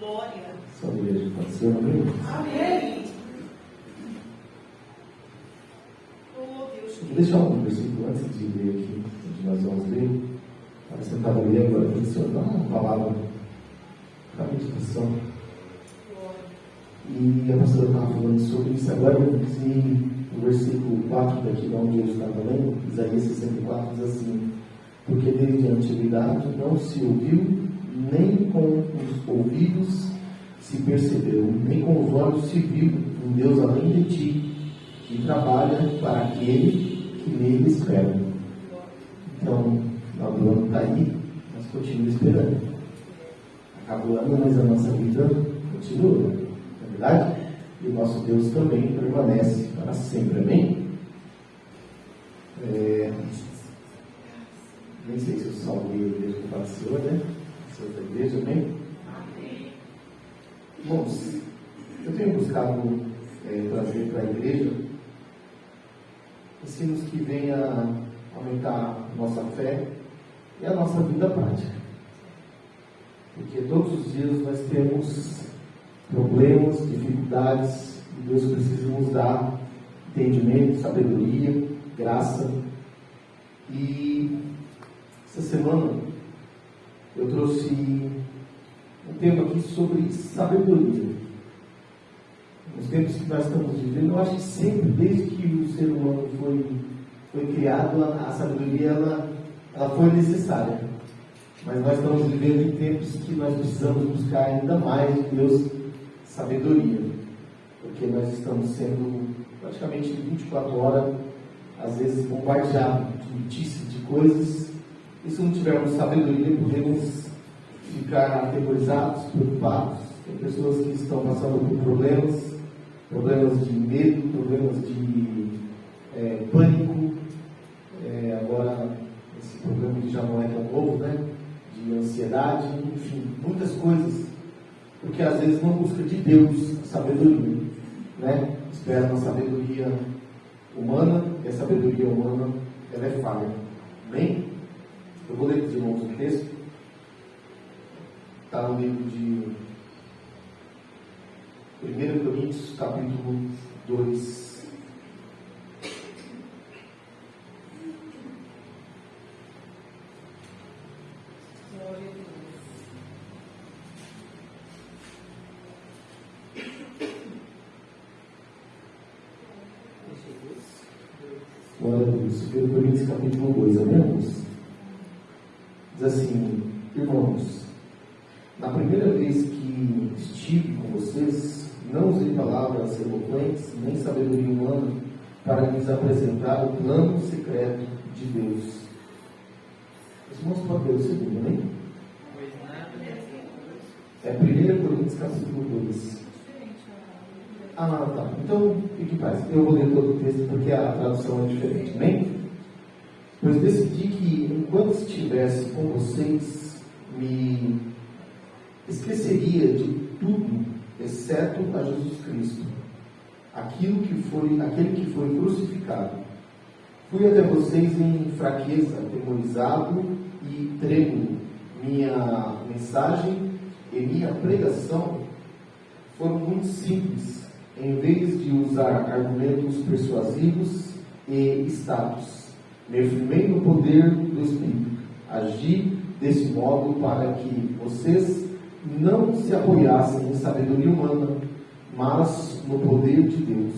Glória. Só a igreja pode ser, amém? Amém. Oh, Deus. Vou deixar um versículo antes de ler aqui, onde nós vamos ler. Parece que eu estava lendo agora, o Senhor dá uma palavra para a meditação. E a pastora estava falando sobre isso agora, e o versículo 4 daqui de onde eu estava lendo, Isaías 64, diz assim: porque desde a antiguidade não se ouviu, nem com os ouvidos se percebeu, nem com os olhos se viu um Deus além de ti, que trabalha para aquele que nele espera. Então, o final do ano está aí, mas continua esperando. Acabou o ano, mas a nossa vida continua, não é verdade? E o nosso Deus também permanece para sempre, amém? Nem sei se eu salvei a igreja que faleceu, né? Se outra igreja, amém? Irmãos, eu tenho buscado trazer para a igreja ensinos que venham aumentar a nossa fé e a nossa vida prática. Porque todos os dias nós temos problemas, dificuldades, e Deus precisa nos dar entendimento, sabedoria, graça. E essa semana eu trouxe um tema aqui sobre sabedoria. Nos tempos que nós estamos vivendo, eu acho que sempre, desde que o ser humano foi criado, a sabedoria ela foi necessária. Mas nós estamos vivendo em tempos que nós precisamos buscar ainda mais de Deus sabedoria. Porque nós estamos sendo praticamente 24 horas, às vezes, bombardeados de notícias, de coisas. E se não tivermos sabedoria, podemos ficar aterrorizados, preocupados. Tem pessoas que estão passando por problemas de medo, problemas de pânico. Agora, esse problema que já não é tão novo, né? De ansiedade, enfim, muitas coisas. Porque às vezes não busca de Deus a sabedoria, né? Espera uma sabedoria humana, e a sabedoria humana ela é falha. Amém? Eu vou ler para os irmãos um texto. Está no livro de 1 Coríntios, capítulo 2. Glória a Deus. 1 Coríntios, capítulo 2, amém? Diz assim: irmãos, na primeira vez que estive com vocês, não usei palavras eloquentes, nem sabedoria humana, para lhes apresentar o plano secreto de Deus. Os irmãos podem ler o segundo, né? É 1 Coríntios, capítulo 2. Tá. Então, fique em paz. Eu vou ler todo o texto porque a tradução é diferente, amém? Pois decidi que, enquanto estivesse com vocês, me esqueceria de tudo, exceto a Jesus Cristo, aquele que foi crucificado. Fui até vocês em fraqueza, atemorizado e trêmulo. Minha mensagem e minha pregação foram muito simples. Em vez de usar argumentos persuasivos e status, me firmei no poder do Espírito. Agi desse modo para que vocês não se apoiassem em sabedoria humana, mas no poder de Deus.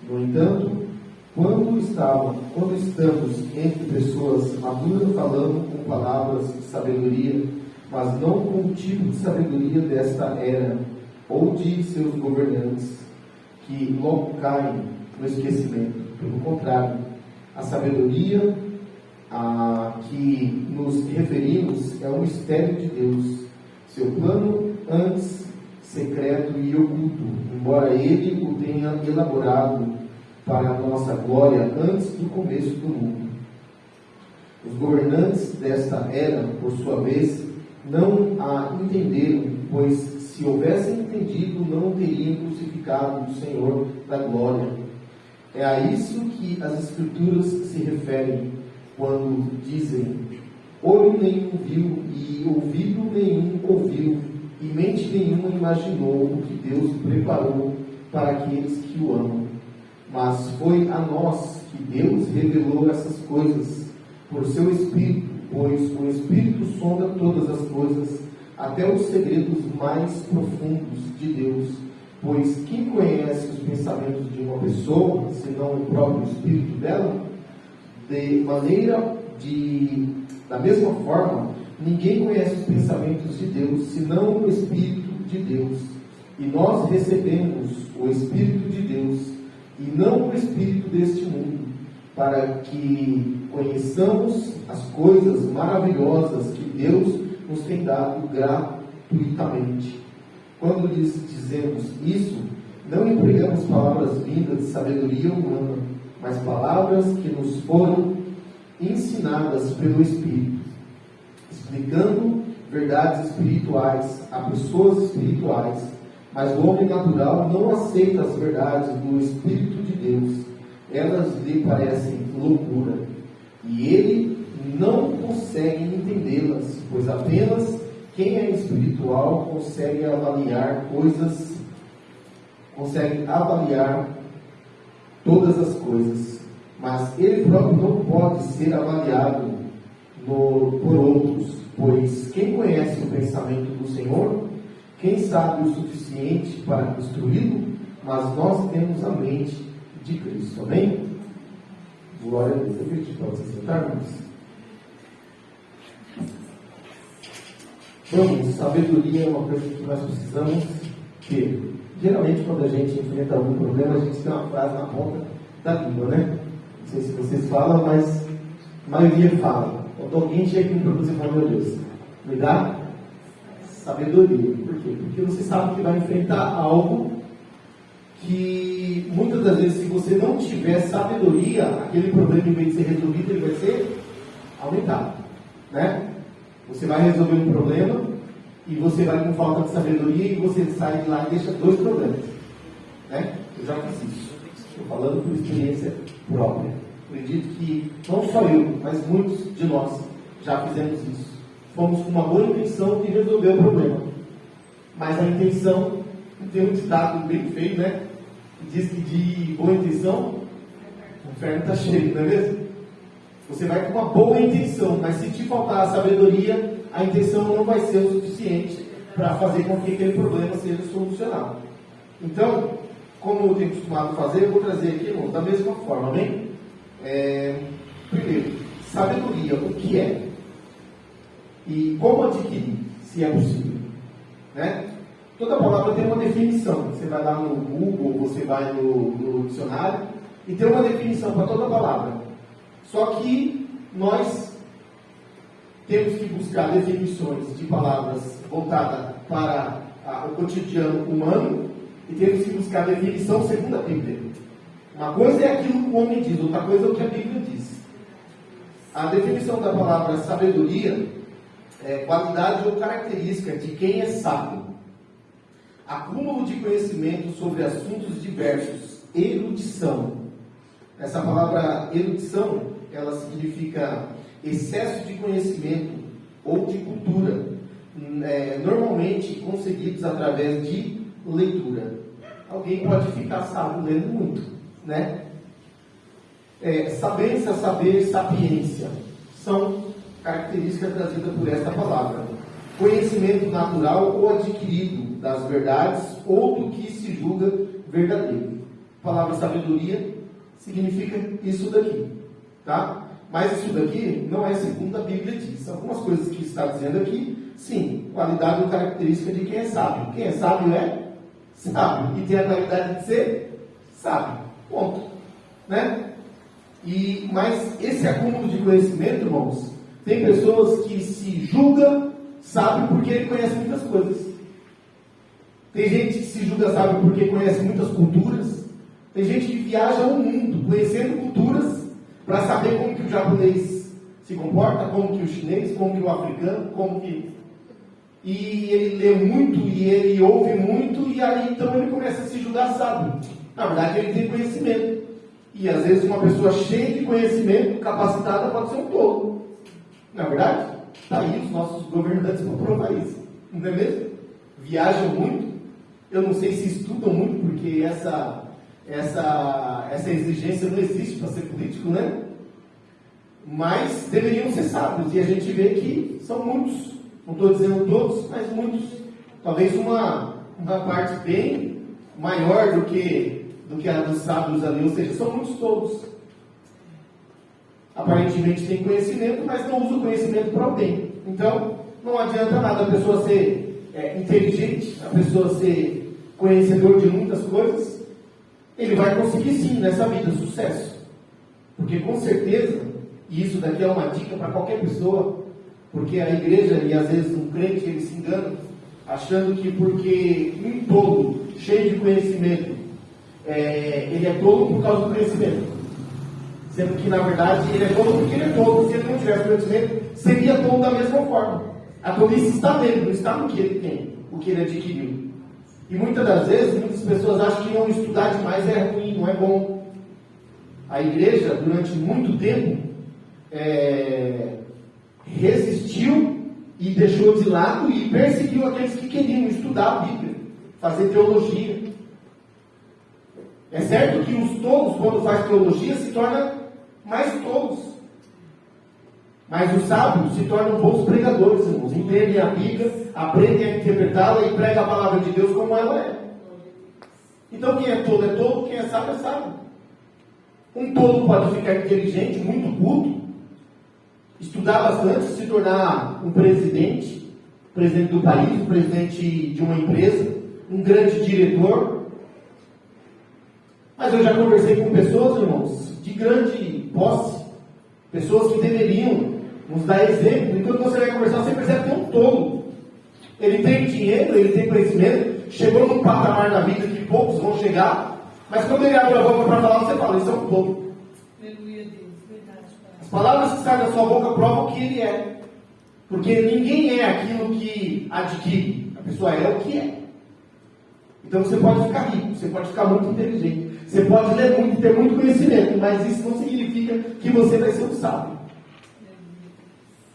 No entanto, quando estamos entre pessoas maduras falando com palavras de sabedoria, mas não com o tipo de sabedoria desta era, ou de seus governantes, que logo caem no esquecimento. Pelo contrário, a sabedoria a que nos referimos é o mistério de Deus, seu plano antes secreto e oculto, embora ele o tenha elaborado para a nossa glória antes do começo do mundo. Os governantes desta era, por sua vez, não a entenderam, pois se houvessem entendido, não teriam crucificado o Senhor da glória. É a isso que as Escrituras se referem quando dizem: olho nenhum viu e ouvido nenhum ouviu, e mente nenhuma imaginou o que Deus preparou para aqueles que o amam. Mas foi a nós que Deus revelou essas coisas por seu Espírito, pois o Espírito sonda todas as coisas, até os segredos mais profundos de Deus. Pois quem conhece os pensamentos de uma pessoa, senão o próprio Espírito dela? Da mesma forma, ninguém conhece os pensamentos de Deus, senão o Espírito de Deus. E nós recebemos o Espírito de Deus, e não o Espírito deste mundo, para que conheçamos as coisas maravilhosas que Deus nos tem dado gratuitamente. Quando lhes dizemos isso, não empregamos palavras vindas de sabedoria humana, mas palavras que nos foram ensinadas pelo Espírito, explicando verdades espirituais a pessoas espirituais. Mas o homem natural não aceita as verdades do Espírito de Deus. Elas lhe parecem loucura, e ele não consegue entendê-las, pois apenas quem é espiritual consegue avaliar todas as coisas, mas ele próprio não pode ser avaliado por outros, pois quem conhece o pensamento do Senhor? Quem sabe o suficiente para instruí-lo? Mas nós temos a mente de Cristo. Amém? Glória a Deus. Eu pedi para vocês sentarmos. Vamos, sabedoria é uma coisa que nós precisamos ter. Geralmente, quando a gente enfrenta algum problema, a gente tem uma frase na ponta da língua, né? Não sei se vocês falam, mas a maioria fala. Quando alguém chega aqui para você e fala: meu Deus, me dá sabedoria. Por quê? Porque você sabe que vai enfrentar algo que muitas das vezes, se você não tiver sabedoria, aquele problema, em vez de ser resolvido, ele vai ser aumentado, né? Você vai resolver um problema e você vai com falta de sabedoria e você sai de lá e deixa 2 problemas, né? Eu já fiz isso. Estou falando por experiência própria. Acredito que não só eu, mas muitos de nós já fizemos isso. Fomos com uma boa intenção de resolver o problema, mas a intenção, tem um ditado bem feio, né? Que diz que de boa intenção o inferno está cheio, não é mesmo? Você vai com uma boa intenção, mas se te faltar a sabedoria, a intenção não vai ser o suficiente para fazer com que aquele problema seja solucionado. Então, como eu tenho costumado fazer, eu vou trazer aqui, irmão, da mesma forma, amém? Primeiro, sabedoria, o que é? E como adquirir, se é possível, né? Toda palavra tem uma definição. Você vai lá no Google, você vai no dicionário, e tem uma definição para toda palavra. Só que nós temos que buscar definições de palavras voltadas para o cotidiano humano, e temos que buscar definição segundo a Bíblia. Uma coisa é aquilo que o homem diz, outra coisa é o que a Bíblia diz. A definição da palavra sabedoria é qualidade ou característica de quem é sábio. Acúmulo de conhecimento sobre assuntos diversos. Erudição. Essa palavra erudição, ela significa excesso de conhecimento ou de cultura, normalmente conseguidos através de leitura. Alguém pode ficar sábio lendo muito, né? Sabença, saber, sapiência são características trazidas por esta palavra. Conhecimento natural ou adquirido das verdades ou do que se julga verdadeiro. A palavra sabedoria significa isso daqui, tá? Mas isso daqui não é segundo a Bíblia diz. Algumas coisas que está dizendo aqui, sim, qualidade ou característica de quem é sábio. Quem é sábio é sábio e tem a qualidade de ser sábio. Ponto, né? Mas esse acúmulo de conhecimento, irmãos, tem pessoas que se julgam sábio porque ele conhece muitas coisas. Tem gente que se julga sábio porque conhece muitas culturas. Tem gente que viaja o mundo conhecendo culturas para saber como que o japonês se comporta, como que o chinês, como que o africano, como que... E ele lê muito, e ele ouve muito, e aí então ele começa a se julgar sábio. Na verdade, ele tem conhecimento. E às vezes uma pessoa cheia de conhecimento, capacitada, pode ser um tolo. Não é verdade? Está aí os nossos governantes para provar isso. Não é mesmo? viajam muito, eu não sei se estudam muito, porque essa exigência não existe para ser político, né? Mas deveriam ser sábios, e a gente vê que são muitos, não estou dizendo todos, mas muitos. Talvez uma parte bem maior do que a dos sábios ali, ou seja, são muitos todos. Aparentemente tem conhecimento, mas não usa o conhecimento para o bem. Então, não adianta nada a pessoa ser inteligente, a pessoa ser conhecedor de muitas coisas. Ele vai conseguir sim nessa vida sucesso. Porque com certeza, e isso daqui é uma dica para qualquer pessoa, porque a igreja e às vezes um crente ele se engana, achando que porque um tolo cheio de conhecimento, ele é tolo por causa do conhecimento. Sendo que na verdade ele é tolo porque ele é tolo. Se ele não tivesse conhecimento, seria tolo da mesma forma. A tolice está nele, não está no que ele tem, o que ele adquiriu. E muitas das vezes, muitas pessoas acham que não estudar demais é ruim, não é bom. A igreja, durante muito tempo, resistiu e deixou de lado e perseguiu aqueles que queriam estudar a Bíblia, fazer teologia. É certo que os tolos, quando faz teologia, se tornam mais tolos. Mas os sábios se tornam bons pregadores, irmãos. Entendem a Bíblia, aprendem a interpretá-la e pregam a palavra de Deus como ela é. Então quem é tolo, quem é sábio é sábio. Um tolo pode ficar inteligente, muito culto, estudar bastante, se tornar um presidente do país, um presidente de uma empresa, um grande diretor. Mas eu já conversei com pessoas, irmãos, de grande posse, pessoas que deveriam nos dar exemplo. E quando você vai conversar, você percebe que é um tolo. Ele tem dinheiro, ele tem conhecimento, chegou num patamar na vida que poucos vão chegar, mas quando ele abre a boca para falar, você fala, isso é um tolo. Aleluia, Deus, verdade. As palavras que saem da sua boca provam que ele é. Porque ninguém é aquilo que adquire. A pessoa é o que é. Então você pode ficar rico, você pode ficar muito inteligente, você pode ler muito, ter muito conhecimento, mas isso não significa que você vai ser um sábio.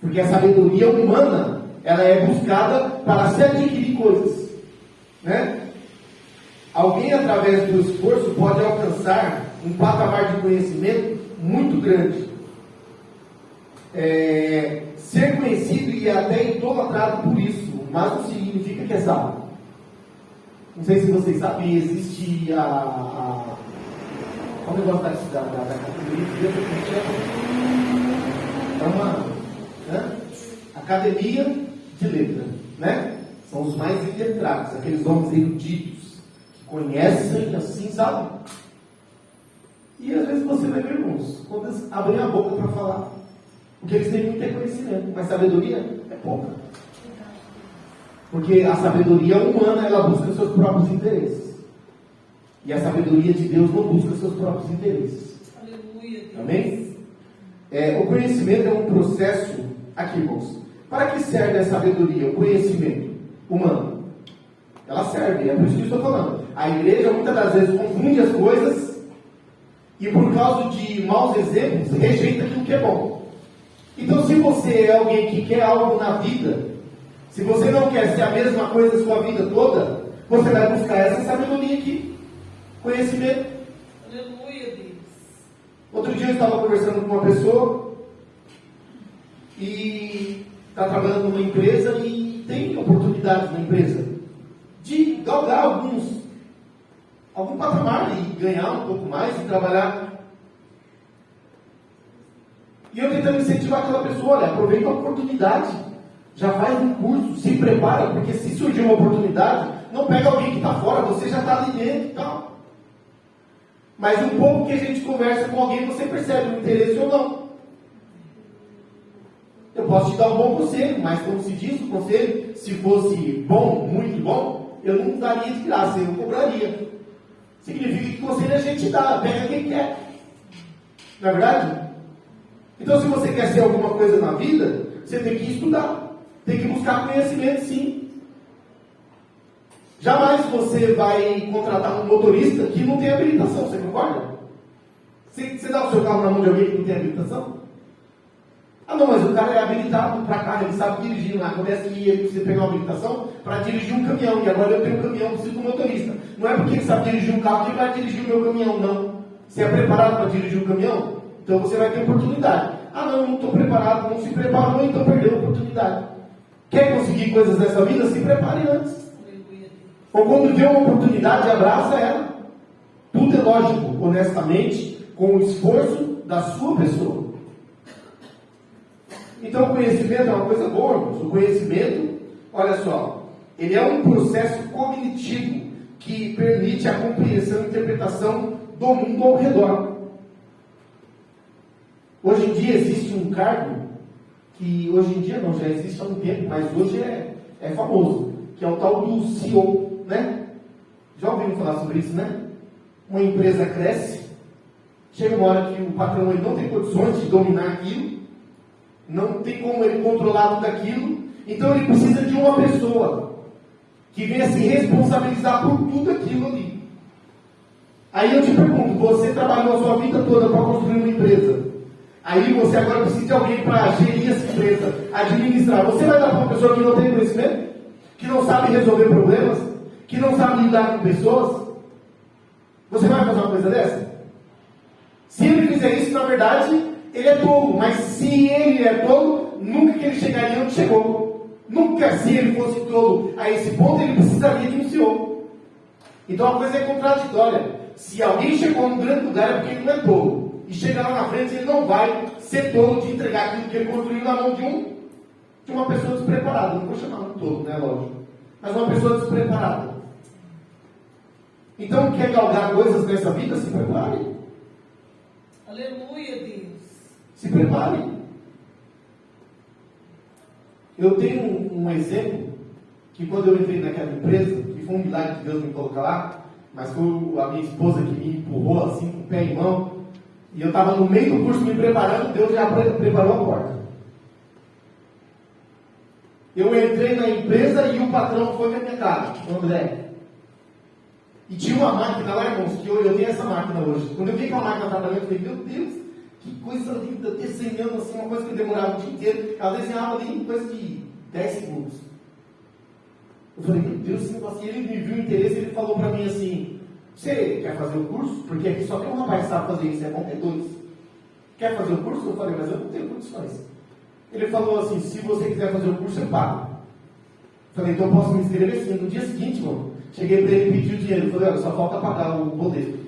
Porque a sabedoria humana, ela é buscada para se adquirir coisas. Né? Alguém, através do esforço, pode alcançar um patamar de conhecimento muito grande. Ser conhecido e até idolatrado por isso, mas não significa que é sábio. Não sei se vocês sabem, existe qual o negócio da categoria de Deus? É uma academia de letra, né? São os mais iletrados, aqueles homens eruditos, que conhecem assim, sabe? E às vezes você vai ver, irmãos, quando eles abrem a boca para falar, porque eles têm muito conhecimento, mas sabedoria é pouca. Porque a sabedoria humana, ela busca seus próprios interesses. E a sabedoria de Deus não busca seus próprios interesses. Aleluia, Deus. Amém? O conhecimento é um processo, aqui, irmãos. Para que serve a sabedoria, o conhecimento humano? Ela serve, é por isso que eu estou falando. A igreja muitas das vezes confunde as coisas e por causa de maus exemplos, rejeita aquilo que é bom. Então, se você é alguém que quer algo na vida, se você não quer ser a mesma coisa a sua vida toda, você vai buscar essa sabedoria aqui. Conhecimento. Aleluia, Deus. Outro dia eu estava conversando com uma pessoa e está trabalhando numa empresa e tem oportunidades na empresa de galgar algum patamar e ganhar um pouco mais e trabalhar. E eu tentando incentivar aquela pessoa, olha, aproveita a oportunidade, já faz um curso, se prepara, porque se surgir uma oportunidade, não pega alguém que está fora, você já está ali dentro e tal. Mas um pouco que a gente conversa com alguém, você percebe o interesse ou não. Eu posso te dar um bom conselho, mas como se diz, o conselho, se fosse bom, muito bom, eu não daria de graça, eu cobraria. Significa que conselho a gente dá, pega quem quer. Não é verdade? Então, se você quer ser alguma coisa na vida, você tem que estudar, tem que buscar conhecimento, sim. Jamais você vai contratar um motorista que não tem habilitação, você concorda? Você dá o seu carro na mão de alguém que não tem habilitação? Ah não, mas o cara é habilitado para carro, ele sabe dirigir. Lá acontece que ele precisa pegar uma habilitação para dirigir um caminhão, e agora eu tenho um caminhão, preciso de um motorista. Não é porque ele sabe dirigir um carro que ele vai dirigir o meu caminhão, não. Você é preparado para dirigir um caminhão? Então você vai ter oportunidade. Ah não, não estou preparado, não se preparou, então perdeu a oportunidade. Quer conseguir coisas nessa vida? Se prepare antes. Ou quando vê uma oportunidade, abraça ela. Tudo é lógico, honestamente, com o esforço da sua pessoa. Então o conhecimento é uma coisa boa, irmãos. O conhecimento, olha só, ele é um processo cognitivo que permite a compreensão e interpretação do mundo ao redor. Hoje em dia existe um cargo que, hoje em dia não, já existe há um tempo, mas hoje é famoso, que é o tal do CEO, né? Já ouviram falar sobre isso, né? Uma empresa cresce, chega uma hora que o patrão ele não tem condições de dominar aquilo, não tem como ele controlar tudo aquilo, então ele precisa de uma pessoa que venha se responsabilizar por tudo aquilo ali. Aí eu te pergunto, você trabalhou a sua vida toda para construir uma empresa, aí você agora precisa de alguém para gerir essa empresa, administrar. Você vai dar para uma pessoa que não tem conhecimento, que não sabe resolver problemas, que não sabe lidar com pessoas? Você vai fazer uma coisa dessa? Se ele fizer isso, na verdade, ele é tolo. Mas se ele é tolo, nunca que ele chegaria onde chegou. Nunca, se ele fosse tolo a esse ponto, ele precisaria de um CEO. Então a coisa é contraditória. Se alguém chegou num grande lugar, é porque ele não é tolo. E chegar lá na frente, ele não vai ser tolo de entregar aquilo que ele construiu na mão de uma pessoa despreparada. Não vou chamar de tolo, né? Lógico. Mas uma pessoa despreparada. Então, quer galgar coisas nessa vida? Se prepare. Aleluia, Deus. Se prepare. Eu tenho um exemplo que quando eu entrei naquela empresa, que foi um milagre de Deus me colocar lá, mas foi a minha esposa que me empurrou assim com o pé em mão, e eu estava no meio do curso me preparando, Deus já preparou a porta. Eu entrei na empresa e o patrão foi com a minha cara, o André. E tinha uma máquina lá, irmãos, que eu tenho essa máquina hoje. Quando eu vi aquela máquina trabalhando, eu falei, meu Deus, que coisa linda, desenhando assim, uma coisa que eu demorava o dia inteiro. Ela desenhava ali em coisa de 10 segundos. Eu falei, meu Deus, esse negócio. E ele me viu o interesse, ele falou para mim assim, você quer fazer o curso? Porque aqui só tem um rapaz que sabe fazer isso, é bom ter dois. Quer fazer o curso? Eu falei, mas eu não tenho condições. Ele falou assim, se você quiser fazer o curso, eu pago. Eu falei, então eu posso me inscrever assim. No dia seguinte, irmão, cheguei para ele e pedi o dinheiro. Eu falei, olha, só falta pagar o boleto.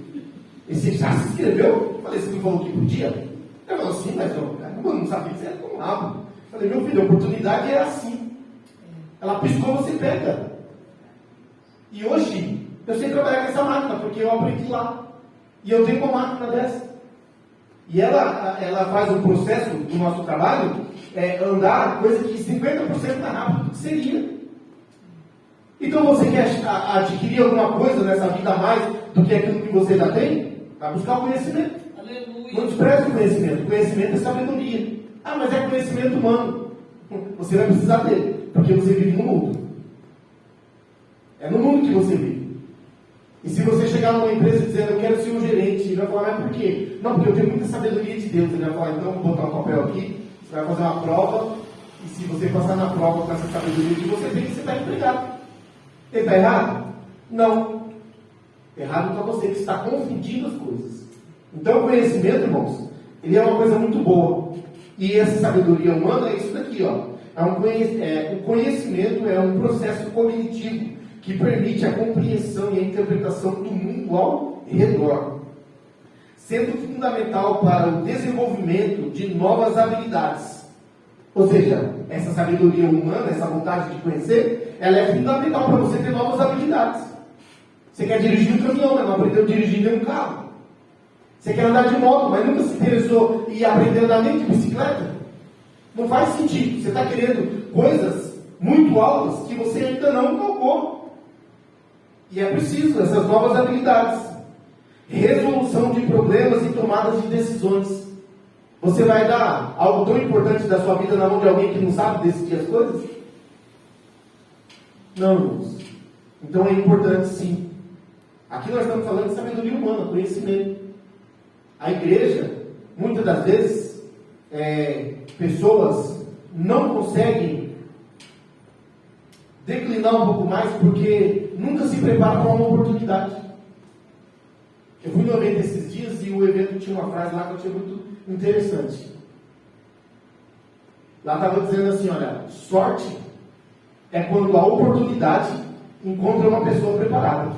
E você já se inscreveu? Eu falei, você me falou que podia? Ele falou, sim, mas eu não sabia que você era tão rápido. Eu falei, meu filho, a oportunidade é assim. Ela piscou, você pega. E hoje, eu sei trabalhar com essa máquina, porque eu aprendi lá. E eu tenho uma máquina dessa. E ela faz um processo do nosso trabalho, andar coisa que 50% mais rápido do que seria. Então você quer adquirir alguma coisa nessa vida a mais do que aquilo que você já tem? Vai buscar o conhecimento. Aleluia. Não despreze o conhecimento. Conhecimento é sabedoria. Ah, mas é conhecimento humano. Você vai precisar dele, porque você vive no mundo. É no mundo que você vive. E se você chegar numa empresa dizendo, eu quero ser um gerente, ele vai falar, mas por quê? Não, porque eu tenho muita sabedoria de Deus. Ele vai falar, então vou botar um papel aqui, você vai fazer uma prova, e se você passar na prova com essa sabedoria que você tem, você está empregado. Ele está errado? Não. Errado está você, que está confundindo as coisas. Então o conhecimento, irmãos, ele é uma coisa muito boa. E essa sabedoria humana é isso daqui, ó. O conhecimento é um processo cognitivo que permite a compreensão e a interpretação do mundo ao redor, sendo fundamental para o desenvolvimento de novas habilidades. Ou seja, essa sabedoria humana, essa vontade de conhecer, ela é fundamental para você ter novas habilidades. Você quer dirigir um caminhão, mas não aprendeu a dirigir nenhum carro. Você quer andar de moto, mas nunca se interessou em aprender a andar nem de bicicleta. Não faz sentido. Você está querendo coisas muito altas que você ainda não tocou. E é preciso essas novas habilidades. Resolução de problemas e tomadas de decisões. Você vai dar algo tão importante da sua vida na mão de alguém que não sabe decidir as coisas? Não, irmãos. Então é importante sim. Aqui nós estamos falando de sabedoria humana, conhecimento. A igreja, muitas das vezes, pessoas não conseguem declinar um pouco mais porque nunca se preparam para uma oportunidade. Eu fui no evento esses dias e o evento tinha uma frase lá que eu achei muito interessante. Lá estava dizendo assim, olha, sorte é quando a oportunidade encontra uma pessoa preparada.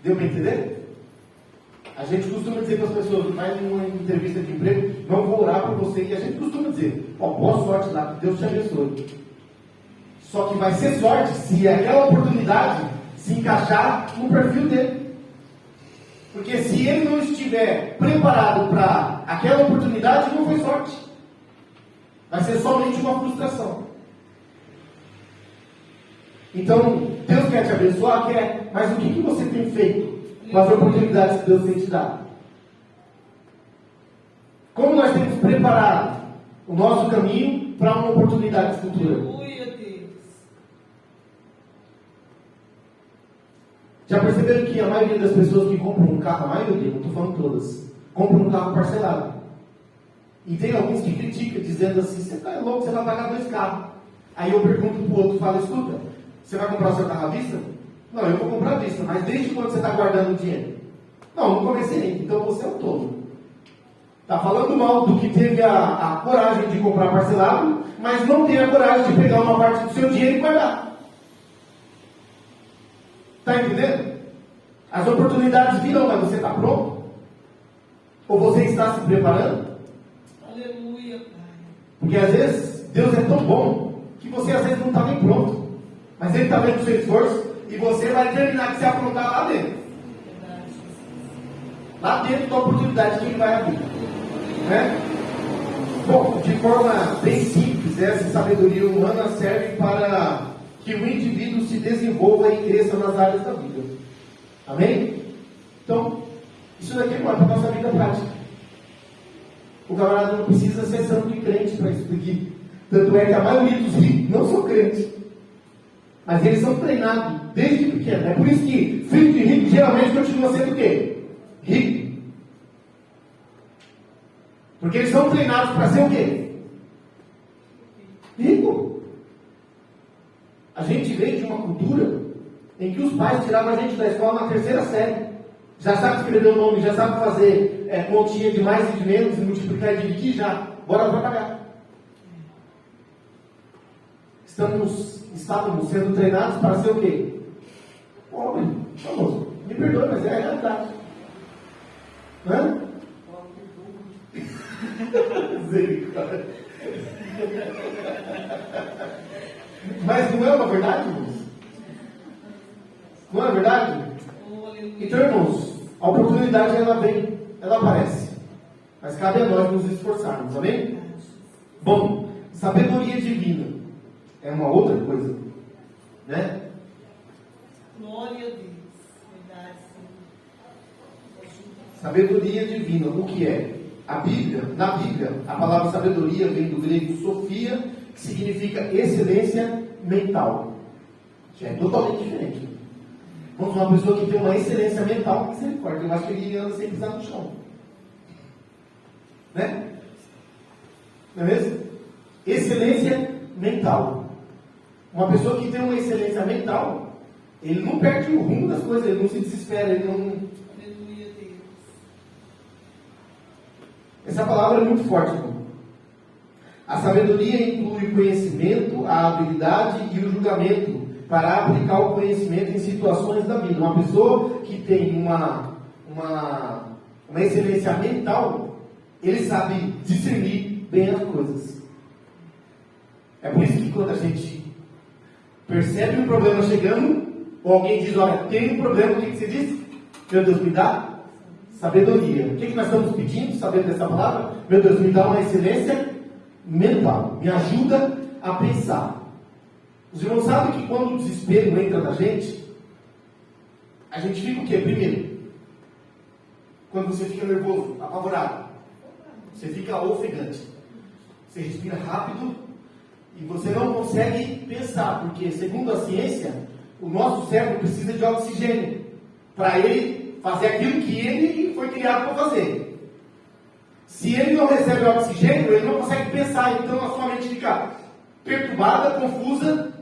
Deu para entender? A gente costuma dizer para as pessoas, vai numa entrevista de emprego, não vou orar por você, e a gente costuma dizer, ó, boa sorte lá, que Deus te abençoe. Só que vai ser sorte se aquela oportunidade se encaixar no perfil dele. Porque se ele não estiver preparado para aquela oportunidade, não foi sorte. Vai ser somente uma frustração. Então, Deus quer te abençoar? Quer. Mas o que você tem feito com as oportunidades que Deus tem te dado? Como nós temos preparado o nosso caminho para uma oportunidade futura? Aleluia, Deus. Já perceberam que a maioria das pessoas que compram um carro, a maioria, não estou falando todas, compram um carro parcelado. E tem alguns que criticam, dizendo assim, você está louco, você vai pagar 2 carros. Aí eu pergunto para o outro, falo, escuta, você vai comprar o seu carro à vista? Não, eu vou comprar à vista, mas desde quando você está guardando o dinheiro? Não, não comecei ainda, então você é o tolo. Está falando mal do que teve a coragem de comprar parcelado, mas não tem a coragem de pegar uma parte do seu dinheiro e guardar. Está entendendo? As oportunidades virão, mas você está pronto? Ou você está se preparando? Aleluia, Pai. Porque às vezes Deus é tão bom que você às vezes não está nem pronto. Mas Ele está vendo o seu esforço e você vai terminar de se afrontar lá dentro. Verdade, Jesus. Lá dentro da oportunidade que Ele vai abrir. Né? Bom, de forma bem simples, essa sabedoria humana serve para que o indivíduo se desenvolva e cresça nas áreas da vida. Amém? Então, isso daqui é para a nossa vida prática. O camarada não precisa ser santo e crente para isso aqui. Tanto é que a maioria dos ricos não são crentes. Mas eles são treinados desde pequeno. É por isso que filho de rico geralmente continua sendo o quê? Rico. Porque eles são treinados para ser o quê? Rico. A gente veio de uma cultura em que os pais tiravam a gente da escola na 3ª série. Já sabe escrever o nome, já sabe fazer continha de mais e de menos, multiplicar e dividir já. Bora trabalhar. Estávamos sendo treinados para ser o quê? Pobre, famoso. Me perdoe, mas é a realidade. Hã? Mas não é uma verdade, irmãos? Não é verdade? Oh, aleluia. Então, irmãos, a oportunidade ela vem, ela aparece. Mas cabe a nós nos esforçarmos, amém? Bom, sabedoria divina é uma outra coisa, né? Glória a Deus. Verdade, Senhor. Sabedoria divina, o que é? A Bíblia, na Bíblia, a palavra sabedoria vem do grego sofia, que significa excelência mental. Que é totalmente diferente. Vamos uma pessoa que tem uma excelência mental, misericórdia, eu acho que ele anda sem pisar no chão. Né? Não é mesmo? Excelência mental. Uma pessoa que tem uma excelência mental, ele não perde o rumo das coisas, ele não se desespera, ele não... Aleluia, Deus. Essa palavra é muito forte, irmão. A sabedoria inclui o conhecimento, a habilidade e o julgamento para aplicar o conhecimento em situações da vida. Uma pessoa que tem uma excelência mental, ele sabe discernir bem as coisas. É por isso que quando a gente percebe um problema chegando, ou alguém diz, olha, tem um problema, o que você diz? Meu Deus, me dá sabedoria. O que nós estamos pedindo, sabendo dessa palavra? Meu Deus, me dá uma excelência mental. Me ajuda a pensar. Os irmãos sabem que quando o desespero entra na gente, a gente fica o quê? Primeiro, quando você fica nervoso, apavorado, você fica ofegante. Você respira rápido e você não consegue pensar, porque segundo a ciência, o nosso cérebro precisa de oxigênio para ele fazer aquilo que ele foi criado para fazer. Se ele não recebe oxigênio, ele não consegue pensar, então a sua mente fica perturbada, confusa.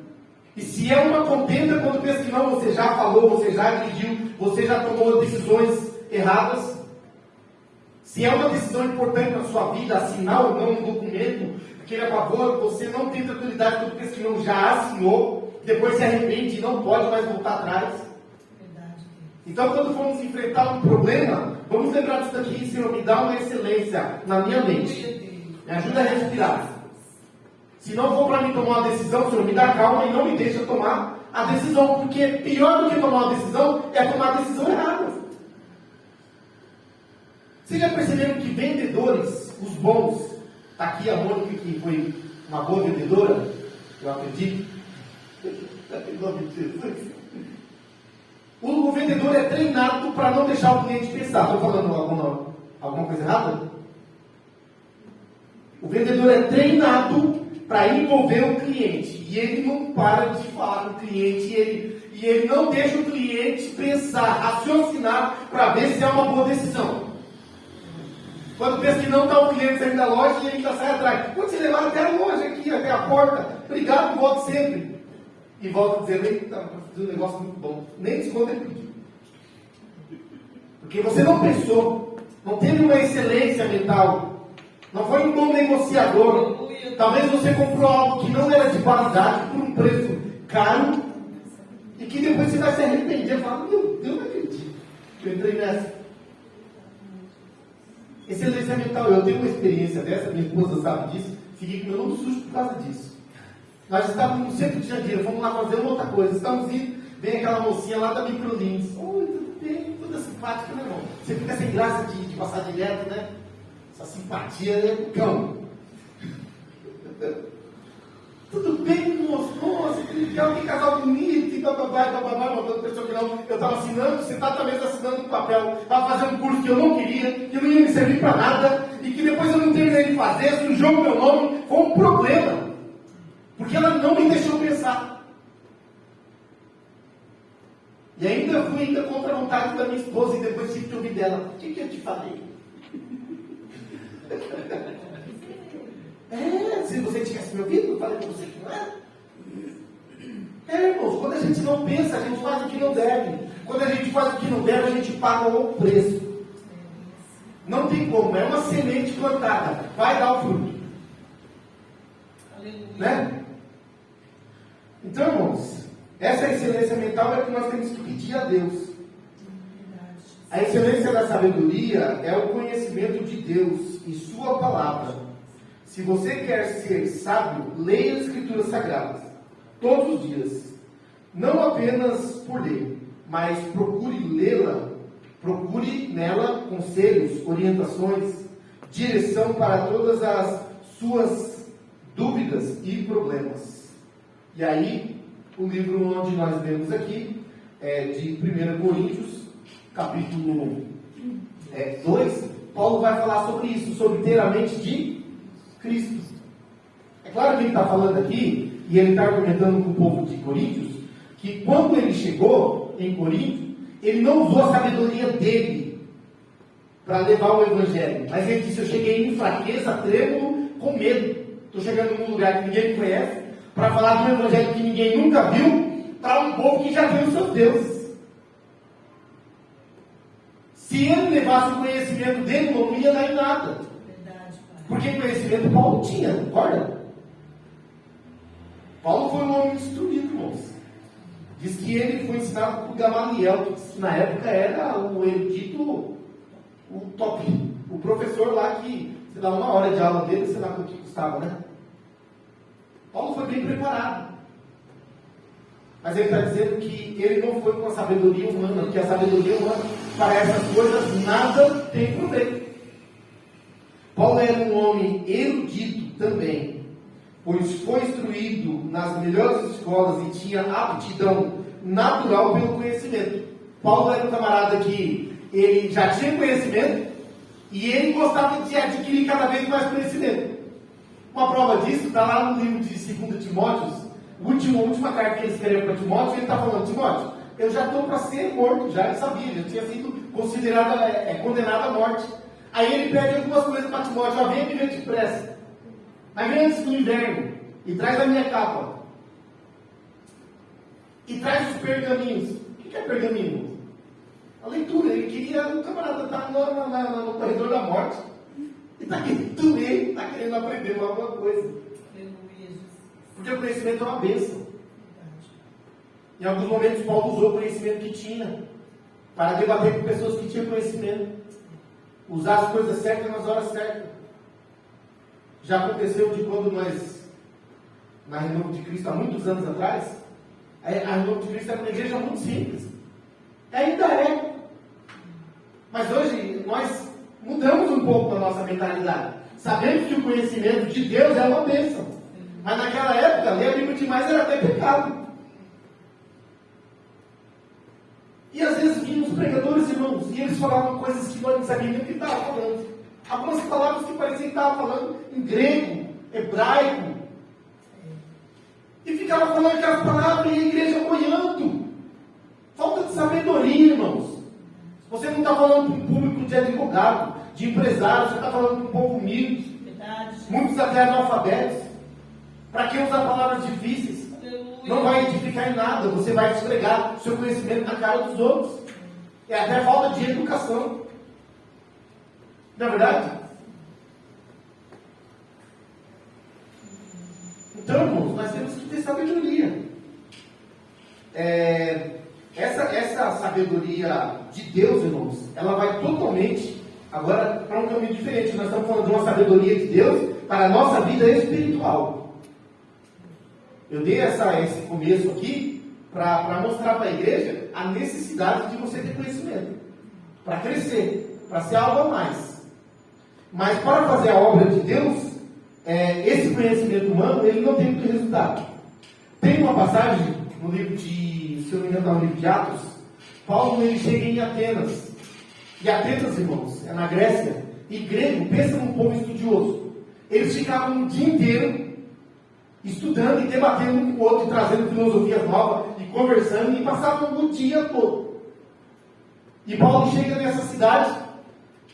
E se é uma contenda, quando pensa que não, você já falou, você já dirigiu, você já tomou decisões erradas. Se é uma decisão importante na sua vida, assinar ou não um documento, aquele a favor, você não tem tranquilidade quando pensa que não já assinou, depois se arrepende e não pode mais voltar atrás. Verdade. Então, quando formos enfrentar um problema, vamos lembrar disso daqui: Senhor, me dá uma excelência na minha mente, me ajuda a respirar. Se não for para mim tomar uma decisão, Senhor, me dá calma e não me deixa tomar a decisão, porque pior do que tomar uma decisão é tomar a decisão errada. Vocês já perceberam que vendedores, os bons, está aqui a Mônica, que foi uma boa vendedora, eu acredito. Em nome de Jesus. O vendedor é treinado para não deixar o cliente pensar. Estou falando alguma coisa errada? O vendedor é treinado para envolver o cliente. E ele não para de falar com o cliente. E ele não deixa o cliente pensar, raciocinar, para ver se é uma boa decisão. Quando pensa que não está o cliente saindo da loja, e ele ainda sai atrás. Quando você levar até a loja aqui, até a porta, obrigado, volte sempre. E volta dizendo: eita, fiz um negócio muito bom. Nem desconto ele pediu. Porque você não pensou, não teve uma excelência mental, não foi um bom negociador. Talvez você comprou algo que não era de qualidade por um preço caro e que depois você vai se arrepender e falar: meu Deus, não acredito que eu entrei nessa. Excelência mental, eu tenho uma experiência dessa, minha esposa sabe disso, fiquei com meu nome sujo por causa disso. Nós estávamos no centro de Jandira, fomos lá fazer uma outra coisa, estamos indo, vem aquela mocinha lá da Microlins. Oi, tudo bem? Toda simpática, né, irmão? Você fica sem graça de passar direto, né? Essa simpatia é do cão. Tudo bem, moço? Nossa, que legal, que casal bonito, e bababá, mandando pessoa que não. Eu estava assinando, sentado na mesa assinando um papel, estava fazendo um curso que eu não queria, que não ia me servir para nada, e que depois eu não terminei de fazer, sujou o meu nome, foi um problema. Porque ela não me deixou pensar. E ainda fui contra a vontade da minha esposa, e depois tive que ouvir dela: o que eu te falei? Se você tivesse me ouvido, eu falei para você que não era. Irmãos, quando a gente não pensa, a gente faz o que não deve. Quando a gente faz o que não deve, a gente paga o preço. Não tem como, é uma semente plantada, vai dar o fruto. Aleluia. Né? Então, irmãos, essa excelência mental é o que nós temos que pedir a Deus. A excelência da sabedoria é o conhecimento de Deus e sua palavra. Se você quer ser sábio, leia as Escrituras Sagradas todos os dias. Não apenas por ler, mas procure lê-la. Procure nela conselhos, orientações, direção para todas as suas dúvidas e problemas. E aí, o livro onde nós lemos aqui é de 1 Coríntios, capítulo 2, Paulo vai falar sobre isso, sobre ter a mente de Cristo. É claro que ele está falando aqui, e ele está argumentando com o povo de Coríntios, que quando ele chegou em Corinto, ele não usou a sabedoria dele para levar o evangelho, mas ele disse: eu cheguei em fraqueza, trêmulo, com medo. Estou chegando num lugar que ninguém conhece, para falar de um evangelho que ninguém nunca viu, para um povo que já tem os seus deuses. Se ele levasse o conhecimento dele, não ia dar em nada. Verdade, pai. Porque conhecimento Paulo tinha, concorda? Paulo foi um homem instruído, irmãos. Diz que ele foi ensinado por Gamaliel, que na época era o erudito, o top, o professor lá que você dá uma hora de aula dele, sei lá quanto que custava, né? Paulo foi bem preparado. Mas ele está dizendo que ele não foi com a sabedoria humana, porque a sabedoria humana, para essas coisas, nada tem proveito. Paulo era um homem erudito também, pois foi instruído nas melhores escolas e tinha aptidão natural pelo conhecimento. Paulo era um camarada que ele já tinha conhecimento e ele gostava de adquirir cada vez mais conhecimento. Uma prova disso está lá no livro de 2 Timóteo, a última carta que ele escreveu para Timóteo. Ele está falando: Timóteo, eu já estou para ser morto, já ele sabia, já tinha sido considerado, condenado à morte. Aí ele pede algumas coisas para Timóteo: ó, venha me ver depressa, mas vem antes do inverno, e traz a minha capa, e traz os pergaminhos. O que é pergaminho? A leitura. Ele queria, o camarada está no corredor da morte, e está querendo ler, está querendo aprender alguma coisa. Aleluia, Jesus. Porque o conhecimento é uma bênção. Verdade. Em alguns momentos, Paulo usou o conhecimento que tinha para debater com pessoas que tinham conhecimento. Usar as coisas certas nas horas certas. Já aconteceu de quando nós, na Renovo de Cristo, há muitos anos atrás, a Renovo de Cristo era uma igreja muito simples. Ainda é. Mas hoje nós mudamos um pouco a nossa mentalidade. Sabemos que o conhecimento de Deus é uma bênção. Mas naquela época, ler a Bíblia demais era até pecado. E às vezes vinham os pregadores, irmãos, e eles falavam coisas que nós não sabíamos nem o que estavam falando. Algumas palavras que pareciam que estavam falando em grego, hebraico. E ficava falando aquelas palavras e a igreja boiando. Falta de sabedoria, irmãos. Você não está falando para um público de advogado, de empresário, você está falando para um povo humilde. Verdade. Muitos até analfabetos. Para quem usar palavras difíceis? Aleluia. Não vai edificar em nada. Você vai esfregar o seu conhecimento na cara dos outros. É até falta de educação. Não é verdade? Então, irmãos, nós temos que ter sabedoria. Essa sabedoria de Deus, irmãos, ela vai totalmente agora para um caminho diferente. Nós estamos falando de uma sabedoria de Deus para a nossa vida espiritual. Eu dei esse começo aqui para mostrar para a igreja a necessidade de você ter conhecimento, para crescer, para ser algo a mais. Mas para fazer a obra de Deus, esse conhecimento humano, ele não tem muito resultado. Tem uma passagem no livro de, se eu não me engano, no livro de Atos. Paulo, ele chega em Atenas. E Atenas, irmãos, é na Grécia. E grego, pensa num povo estudioso. Eles ficavam o dia inteiro estudando e debatendo um com o outro, e trazendo filosofias novas, e conversando, e passavam o dia todo. E Paulo chega nessa cidade,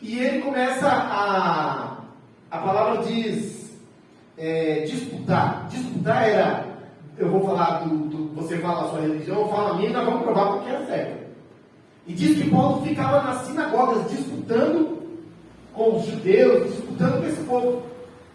e ele começa a palavra diz, disputar. Disputar era, eu vou falar você fala a sua religião, eu falo a minha, e nós vamos provar porque é certo. E diz que Paulo ficava nas sinagogas disputando com os judeus, disputando com esse povo.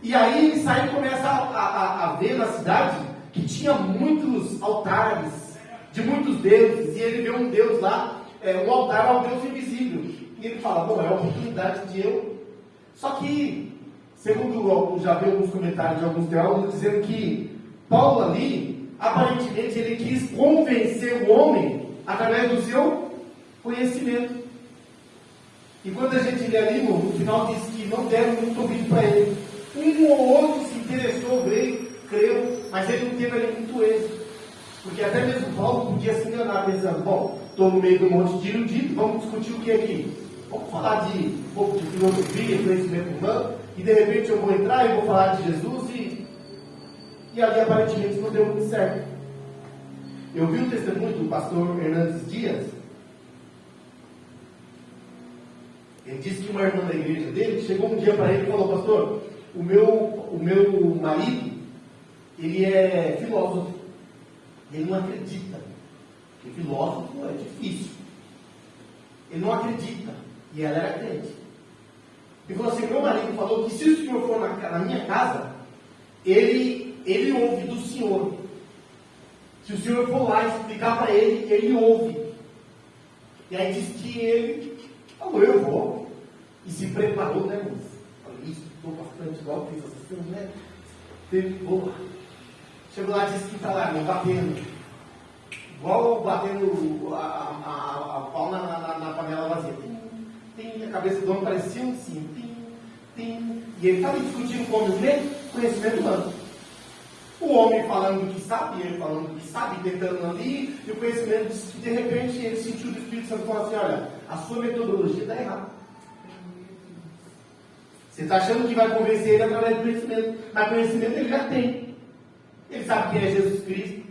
E aí ele sai e começa a ver na cidade que tinha muitos altares de muitos deuses. E ele vê um Deus lá, um altar ao Deus invisível. E ele fala, bom, é a oportunidade de eu. Só que, segundo já vi alguns comentários de alguns teólogos dizendo que Paulo ali, aparentemente, ele quis convencer o homem através do seu conhecimento. E quando a gente lê ali, no final diz que não deram muito ouvido para ele. Um ou outro se interessou, creu, mas ele não teve ali muito êxito. Porque até mesmo Paulo podia se enganar, pensando, bom, estou no meio do monte de erudito, vamos discutir o que aqui? Vamos falar de um pouco de filosofia, conhecimento humano, e de repente eu vou entrar e vou falar de Jesus, e ali aparentemente não deu muito certo. Eu vi o testemunho do pastor Hernandes Dias. Ele disse que uma irmã da igreja dele chegou um dia para ele e falou, pastor, o meu marido, ele é filósofo. Ele não acredita. Porque filósofo é difícil. Ele não acredita. E ela era crente. Ele falou assim, meu marido falou que se o senhor for na minha casa, ele ouve do senhor. Se o senhor for lá explicar para ele, ele ouve. E aí disse que ele falou, eu vou. E se preparou, né, irmãos? Falei, estudou bastante, igual fiz essas coisas, né? Boa. Chegou lá e disse que está lá, irmão, batendo. Igual batendo a pau na panela vazia. Tem, a cabeça do homem parecia um sim. Tem. E ele está ali discutindo com o conhecimento humano. O homem falando que sabe, ele falando que sabe, tentando ali, e o conhecimento disse que de repente ele sentiu do Espírito Santo e falou assim, olha, a sua metodologia está errada. Você está achando que vai convencer ele através do conhecimento, mas conhecimento ele já tem. Ele sabe quem é Jesus Cristo,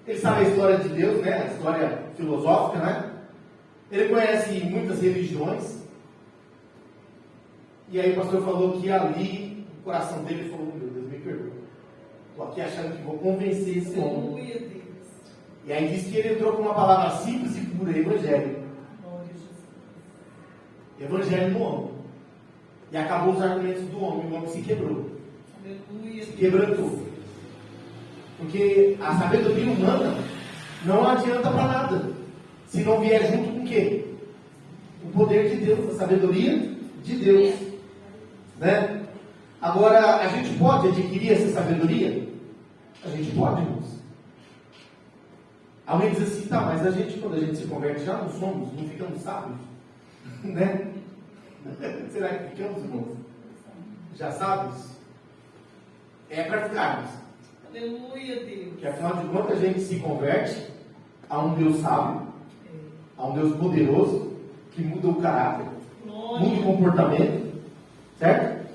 ele sabe a história de Deus, né? A história filosófica, né? Ele conhece muitas religiões. E aí o pastor falou que ali, o coração dele falou, meu Deus, me perdoa. Estou aqui achando que vou convencer esse homem. Aleluia, Deus. E aí disse que ele entrou com uma palavra simples e pura, evangelho. Glória a Jesus. Evangelho no homem. E acabou os argumentos do homem, o homem se quebrou. Aleluia. Se quebrantou. Porque a sabedoria humana não adianta para nada. Se não vier junto com o quê? O poder de Deus, a sabedoria de Deus. Né? Agora, a gente pode adquirir essa sabedoria? A gente pode, irmãos. Alguém diz assim, tá, mas a gente, quando a gente se converte, já não somos, não ficamos sábios? Né? Será que ficamos, irmãos? Já sábios? É para ficarmos. Aleluia, Deus. Porque afinal de contas a gente se converte a um Deus sábio, a um Deus poderoso, que muda o caráter, muda o comportamento, certo?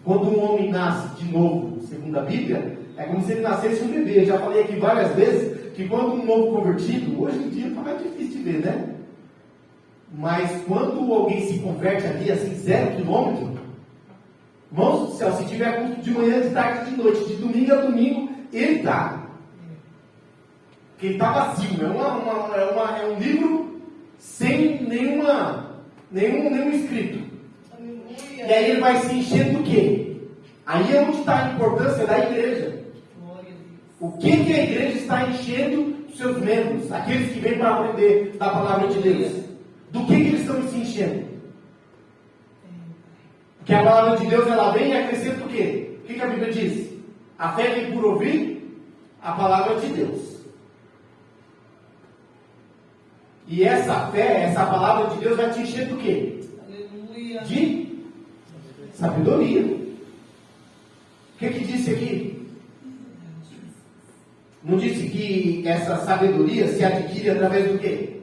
Quando um homem nasce de novo, segundo a Bíblia, é como se ele nascesse um bebê. Eu já falei aqui várias vezes que quando um novo convertido, hoje em dia está mais difícil de ver, né? Mas quando alguém se converte ali, assim, 0 quilômetro, irmãos do céu, se tiver culto de manhã, de tarde, de noite, de domingo a domingo, ele está. Porque ele está vazio. É um livro sem nenhum escrito. Aleluia. E aí ele vai se enchendo do quê? Aí é onde está a importância da igreja. Glória a Deus. O que a igreja está enchendo os seus membros? Aqueles que vêm para aprender da palavra de Deus. Do que eles estão se enchendo? Porque a palavra de Deus, ela vem e acrescenta o quê? O que a Bíblia diz? A fé vem por ouvir a palavra de Deus. E essa fé, essa palavra de Deus vai te encher do quê? Aleluia. De sabedoria. O que disse aqui? Não disse que essa sabedoria se adquire através do quê?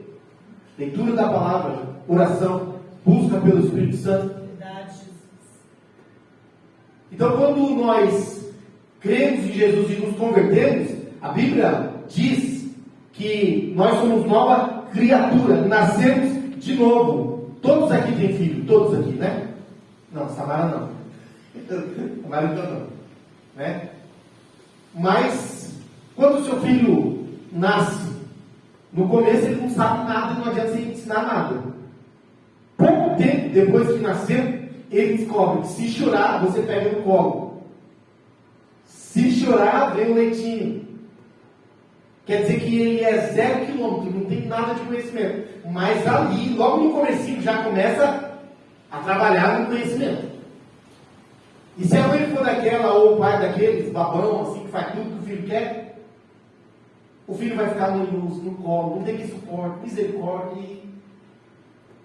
Leitura da palavra, oração, busca pelo Espírito Santo. Verdade, Jesus. Então, quando nós cremos em Jesus e nos convertemos, a Bíblia diz que nós somos nova criatura, nascemos de novo. Todos aqui têm filho, todos aqui, né? Não, Samara não. Samara não, né? Mas, quando o seu filho nasce, no começo ele não sabe nada, não adianta você ensinar nada. Pouco tempo depois que nasceu, ele descobre que se chorar, você pega no colo. Se chorar, vem o leitinho. Quer dizer que ele é 0 quilômetro, não tem nada de conhecimento. Mas ali, logo no comecinho, já começa a trabalhar no conhecimento. E se a mãe for daquela, ou o pai daqueles, babão, assim, que faz tudo que o filho quer, o filho vai ficar no colo, não tem que suporte, misericórdia,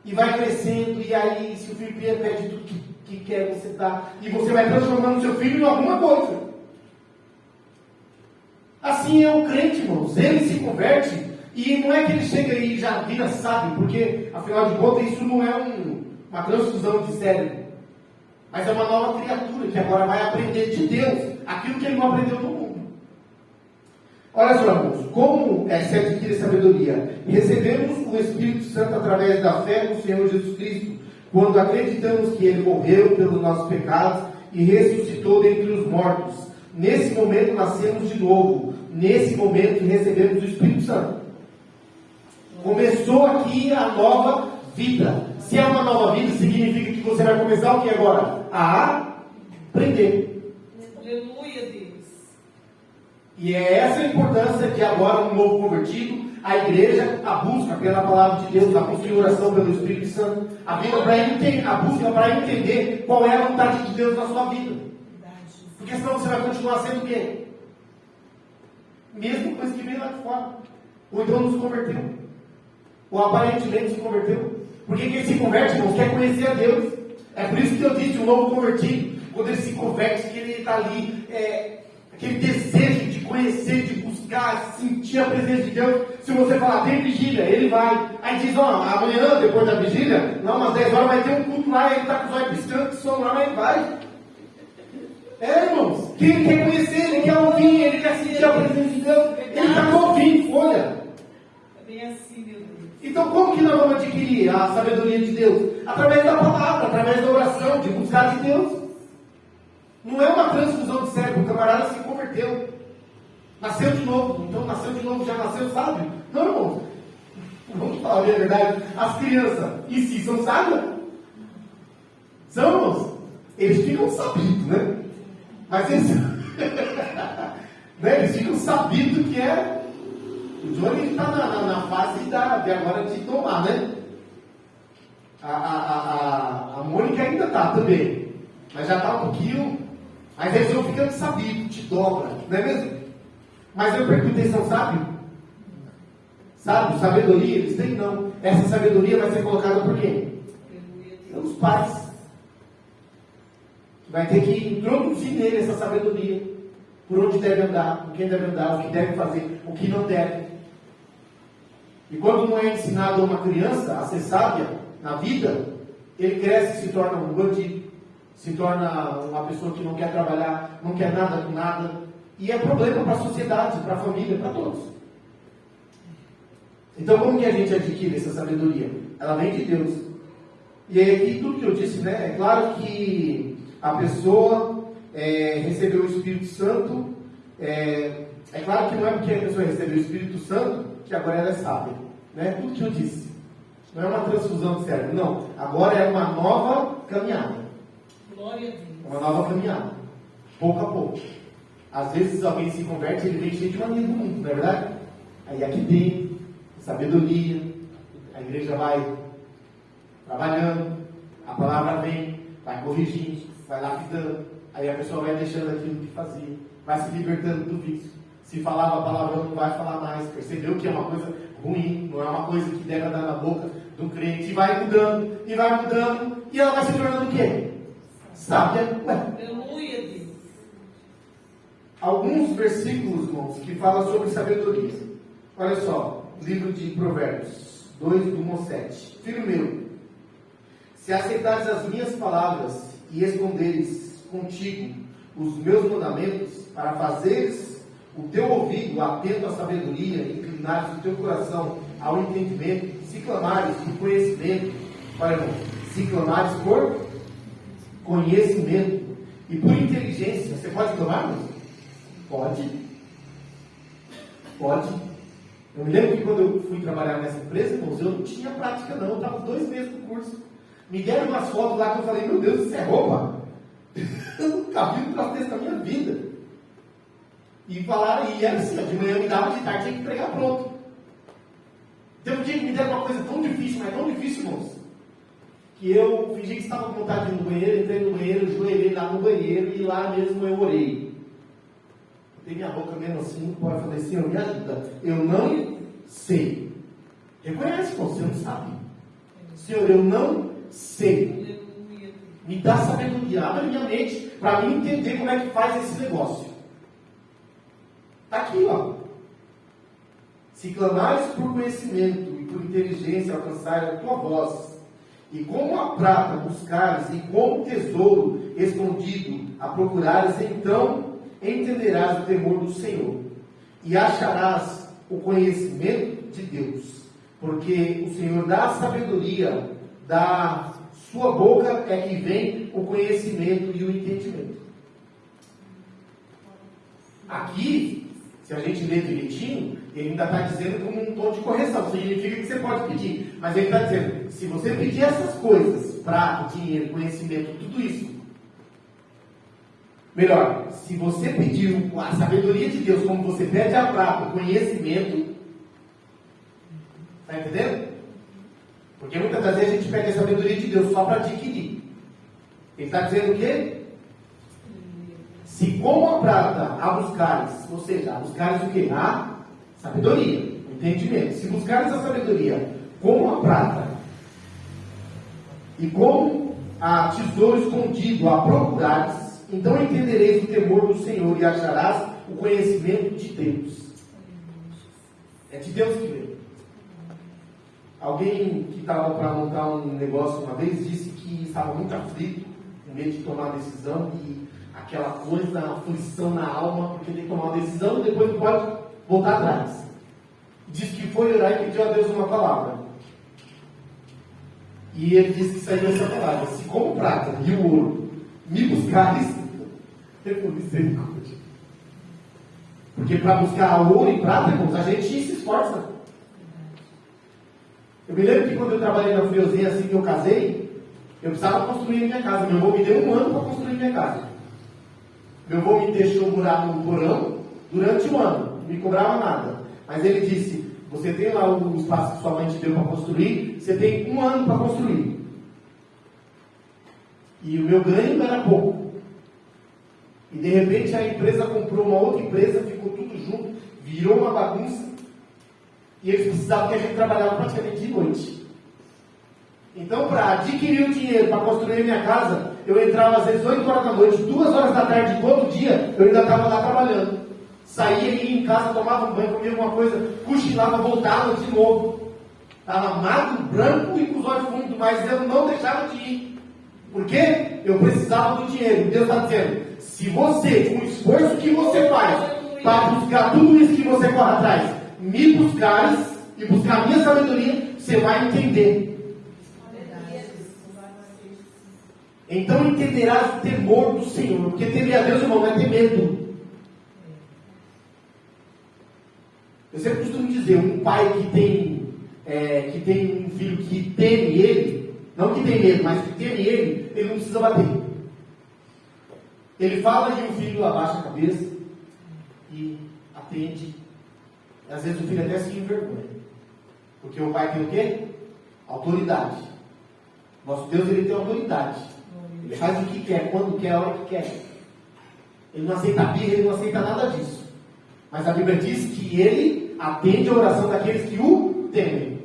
e vai crescendo, e aí, se o filho pede tudo que quer, você dá, e você vai transformando o seu filho em alguma coisa. Assim é o crente, irmãos. Ele se converte, e não é que ele chega e já vira sábio, porque, afinal de contas, isso não é uma transfusão de cérebro, mas é uma nova criatura, que agora vai aprender de Deus aquilo que ele não aprendeu no mundo. Olha só, irmãos, como se adquire sabedoria? Recebemos o Espírito Santo através da fé no Senhor Jesus Cristo, quando acreditamos que Ele morreu pelos nossos pecados e ressuscitou dentre os mortos. Nesse momento nascemos de novo. Nesse momento recebemos o Espírito Santo. Começou aqui a nova vida. Se é uma nova vida, significa que você vai começar o que agora? A aprender. Aleluia, Deus. E é essa a importância de agora um novo convertido, a igreja, a busca pela palavra de Deus, a busca em oração pelo Espírito Santo, a busca para entender qual é a vontade de Deus na sua vida. Porque senão você vai continuar sendo o quê? Mesma coisa que veio lá de fora. Ou então não se converteu. Ou aparentemente se converteu. Porque quem se converte, irmãos, quer conhecer a Deus. É por isso que eu disse, o novo convertido, quando ele se converte, que ele está ali, aquele desejo de conhecer, de buscar, sentir a presença de Deus. Se você falar, tem vigília, ele vai. Aí diz, amanhã, depois da vigília, não, umas 10 horas vai ter um culto lá, ele está com os olhos piscando, que sono lá, mas ele vai. Irmãos, que ele quer conhecer, ele quer ouvir, ele quer sentir a presença de Deus, ele está ouvindo, olha. É assim, meu Deus. Então, como que nós vamos adquirir a sabedoria de Deus? Através da palavra, através da oração, de buscar de Deus. Não é uma transfusão de cérebro, o camarada se converteu. Nasceu de novo, então nasceu de novo, já nasceu sábio. Não, irmãos. Vamos falar a verdade. As crianças, em si, são sábias? São, irmãos. Eles ficam sabidos, né? Mas eles, né? Eles ficam sabidos que é. O Johnny está na fase de agora de tomar, né? A Mônica ainda está também. Mas já está um pouquinho. Mas eles vão ficando sabidos, te dobra, não é mesmo? Mas eu perguntei, são sábios? Sábio, sabedoria, eles têm não. Essa sabedoria vai ser colocada por quem? Pelos pais. Vai ter que introduzir nele essa sabedoria. Por onde deve andar, por quem deve andar, o que deve fazer, o que não deve. E quando não é ensinado a uma criança a ser sábia na vida, ele cresce e se torna um bandido, se torna uma pessoa que não quer trabalhar, não quer nada com nada. E é problema para a sociedade, para a família, para todos. Então, como que a gente adquire essa sabedoria? Ela vem de Deus. E aí, aqui, tudo que eu disse, né? É claro que a pessoa recebeu o Espírito Santo. É claro que não é porque a pessoa recebeu o Espírito Santo que agora ela é sábia. Né? Tudo que eu disse. Não é uma transfusão de cérebro, não. Agora é uma nova caminhada. Glória a Deus. Uma nova caminhada. Pouco a pouco. Às vezes alguém se converte e ele vem cheio de mania do mundo, não é verdade? Aí aqui tem sabedoria, a igreja vai trabalhando, a palavra vem, vai corrigindo, vai lapidando, aí a pessoa vai deixando aquilo que fazia, vai se libertando do vício. Se falava a palavra, não vai falar mais, percebeu que é uma coisa ruim, não é uma coisa que deve andar na boca do crente, e vai mudando, e ela vai se tornando o quê? Sábia. Aleluia, Deus. Alguns versículos, irmãos, que falam sobre sabedoria. Olha só, livro de Provérbios 2, do 1 ao 7. Filho meu, se aceitares as minhas palavras e esconderes contigo os meus mandamentos, para fazeres o teu ouvido atento à sabedoria e inclinares o teu coração ao entendimento, se clamares por conhecimento, olha, irmão, se clamares por conhecimento e por inteligência, você pode clamar, irmão? Pode. Eu me lembro que quando eu fui trabalhar nessa empresa, irmãos, eu não tinha prática não, eu estava 2 meses no curso. Me deram umas fotos lá que eu falei, meu Deus, isso é roupa? Eu nunca vi um troço desse na minha vida. E falaram, e era assim, de manhã me dava, de tarde tinha que entregar pronto. Teve um dia que me deram uma coisa tão difícil, mas tão difícil, irmãos, que eu fingi que estava com vontade de ir no banheiro, entrei no banheiro, joelhei lá no banheiro, e lá mesmo eu orei. Tem minha boca mesmo assim, pode falar, Senhor, me ajuda. Eu não sei. Reconhece, pô, você não sabe. Senhor, eu não sei. Me dá sabedoria, abre minha mente para mim entender como é que faz esse negócio. Está aqui, ó. Se clamares por conhecimento e por inteligência alcançares a tua voz, e como a prata buscares, e como tesouro escondido a procurares, então entenderás o temor do Senhor, e acharás o conhecimento de Deus, porque o Senhor dá a sabedoria, da sua boca é que vem o conhecimento e o entendimento. Aqui, se a gente ler direitinho, ele ainda está dizendo como um tom de correção, significa que você pode pedir, mas ele está dizendo, se você pedir essas coisas, prata, dinheiro, conhecimento, tudo isso, melhor, se você pedir a sabedoria de Deus, como você pede a prata, o conhecimento, está entendendo? Porque muitas das vezes a gente pede a sabedoria de Deus só para adquirir. Ele está dizendo o quê? Se como a prata a buscares, ou seja, a buscares o quê? A sabedoria, o entendimento. Se buscares a sabedoria como a prata, e como a tesouro escondido a procurares, então entendereis o temor do Senhor e acharás o conhecimento de Deus. É de Deus que vem. Alguém que estava para montar um negócio uma vez disse que estava muito aflito, com medo de tomar a decisão e aquela coisa, aflição na alma, porque tem que tomar uma decisão e depois não pode voltar atrás. diz que foi orar e pediu a Deus uma palavra. E ele disse que saiu essa palavra: se como prata e o ouro me buscares, eu vou misericórdia. Porque para buscar ouro e prata, irmãos, a gente se esforça. Eu me lembro que quando eu trabalhei na Friozinha, assim que eu casei, eu precisava construir a minha casa. Meu avô me deu 1 ano para construir a minha casa. Meu avô me deixou morar no porão durante 1 ano, não me cobrava nada. Mas ele disse: você tem lá o espaço que sua mãe te deu para construir, você tem 1 ano para construir. E o meu ganho era pouco. E de repente a empresa comprou uma outra empresa, ficou tudo junto, virou uma bagunça. E eles precisavam que a gente trabalhava praticamente de noite. Então, para adquirir o dinheiro para construir a minha casa, eu entrava às vezes 8 horas da noite, 2 horas da tarde, todo dia, eu ainda estava lá trabalhando. Saía, ia em casa, tomava um banho, comia alguma coisa, cochilava, voltava de novo. Estava magro, branco e com os olhos fundos, mas eu não deixava de ir. Por quê? Eu precisava do dinheiro. Deus está dizendo: se você, com o esforço que você faz para buscar tudo isso que você corre atrás, me buscares e buscar a minha sabedoria, você vai entender. Então entenderás o temor do Senhor. Porque temer a Deus, irmão, não é ter medo. Eu sempre costumo dizer: um pai que tem um filho que teme ele, não que tem medo, mas que teme ele não precisa bater. Ele fala e o filho abaixa a cabeça e atende. Às vezes o filho até se envergonha. Porque o pai tem o quê? Autoridade. Nosso Deus, ele tem autoridade. Ele faz o que quer, quando quer, a hora que quer. Ele não aceita birra, ele não aceita nada disso. Mas a Bíblia diz que ele atende a oração daqueles que o temem.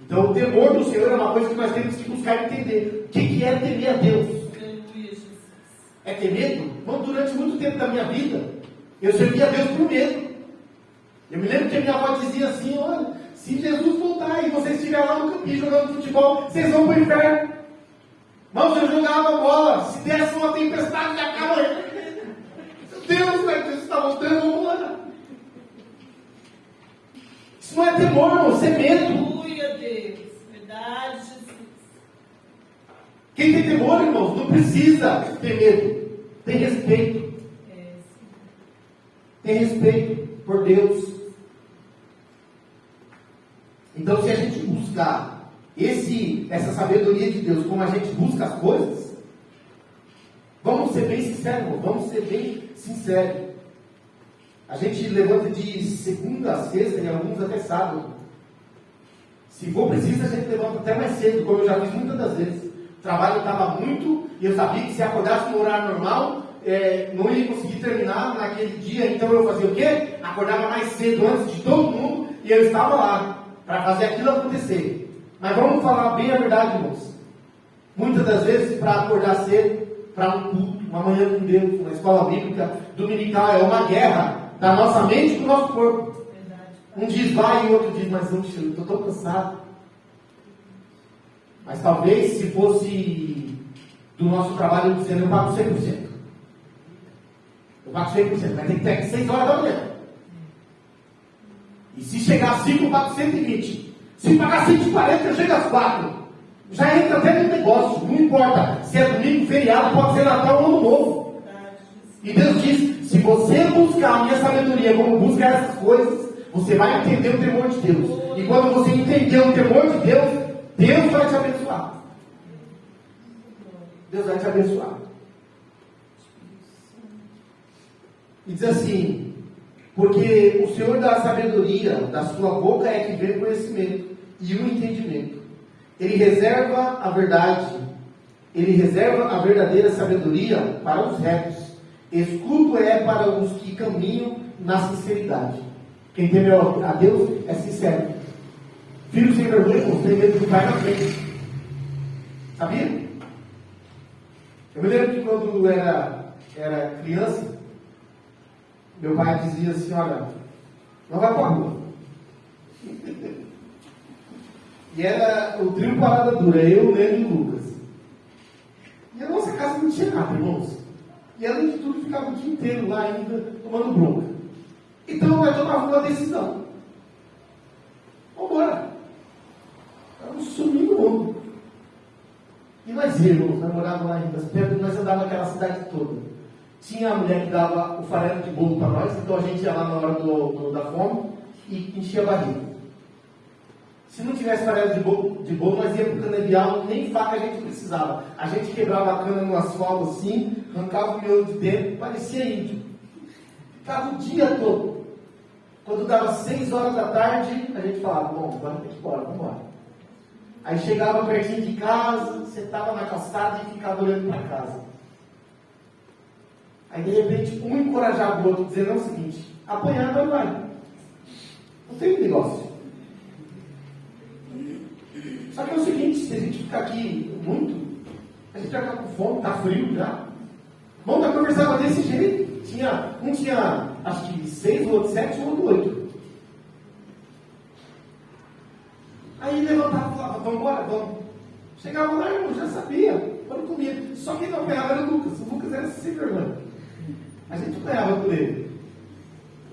Então o temor do Senhor é uma coisa que nós temos que buscar entender. O que é temer a Deus? É ter medo? Não, durante muito tempo da minha vida, eu servia a Deus por medo. Eu me lembro que a minha avó dizia assim: olha, se Jesus voltar e vocês estiverem lá no campinho jogando futebol, vocês vão para o inferno. Mas eu jogava bola, se desse uma tempestade, já acaba. Meu Deus, né, Jesus está voltando, vamos lá. Isso não é temor, irmão, isso é medo. Aleluia, Deus. Verdade, Jesus. Quem tem temor, irmãos, não precisa ter medo. Tem respeito. Tem respeito por Deus. Então, se a gente buscar essa sabedoria de Deus, como a gente busca as coisas, vamos ser bem sinceros, irmão, vamos ser bem sinceros. A gente levanta de segunda a sexta e alguns até sábado. Se for preciso, a gente levanta até mais cedo, como eu já fiz muitas das vezes. O trabalho estava muito, e eu sabia que se acordasse no horário normal, não ia conseguir terminar naquele dia. Então eu fazia o quê? Acordava mais cedo antes de todo mundo, e eu estava lá para fazer aquilo acontecer. Mas vamos falar bem a verdade, irmãos. Muitas das vezes, para acordar cedo, para um culto, uma manhã com Deus, uma escola bíblica dominical, é uma guerra da nossa mente com o nosso corpo. Um diz vai e o outro diz: mas eu estou tão cansado. Mas talvez, se fosse do nosso trabalho dizendo: eu pago 100%. Eu pago 100%, mas tem que ter aqui 6 horas da manhã. E se chegar às 5, eu pago 120. Se pagar 140, eu chego às 4. Já entra até no negócio. Não importa se é domingo, feriado, pode ser Natal ou Ano Novo. E Deus diz: se você buscar a minha sabedoria como busca essas coisas, você vai entender o temor de Deus. E quando você entender o temor de Deus, Deus vai te abençoar. Deus vai te abençoar. E diz assim: porque o Senhor dá a sabedoria, da sua boca é que vem o conhecimento e o entendimento. Ele reserva a verdade, ele reserva a verdadeira sabedoria para os retos. Escudo é para os que caminham na sinceridade. Quem teme a Deus é sincero. Filho sem vergonha, não tem medo do pai na frente. Sabia? Eu me lembro que quando eu era criança, meu pai dizia assim: olha, não vai para a rua. E era o trio Parada Dura, eu, Lênin e o Lucas. E a nossa casa não tinha nada, irmãos. E além de tudo, ficava o dia inteiro lá ainda tomando bronca. Então nós tomamos uma decisão. Vamos embora. Vamos sumir no mundo. E nós íamos, nós morávamos lá em Rio das Pedras, nós andávamos naquela cidade toda. Tinha a mulher que dava o farelo de bolo para nós, então a gente ia lá na hora da fome e enchia a barriga. Se não tivesse farelo de bolo, nós íamos para o canavial, nem faca a gente precisava. A gente quebrava a cana no asfalto assim, arrancava o miolo de dentro, parecia índio. Ficava o dia todo. Quando dava 6 horas da tarde, a gente falava, bom, agora tem que ir embora, vamos embora. Aí chegava pertinho de casa, sentava na calçada e ficava olhando para casa. Aí de repente, um encorajava o outro, dizendo o seguinte, apanhar não vai. Não tem negócio. Só que é o seguinte, se a gente ficar aqui muito, a gente vai ficar com fome, está frio já. Bom, nós conversava desse jeito. Um tinha, acho que 6, o outro 7, o outro 8. Aí levantava e falava, vamos embora, vamos. Chegava lá, irmão, já sabia, quando comia. Só quem não apanhava era o Lucas. O Lucas era sem vergonha. A gente apanhava por ele.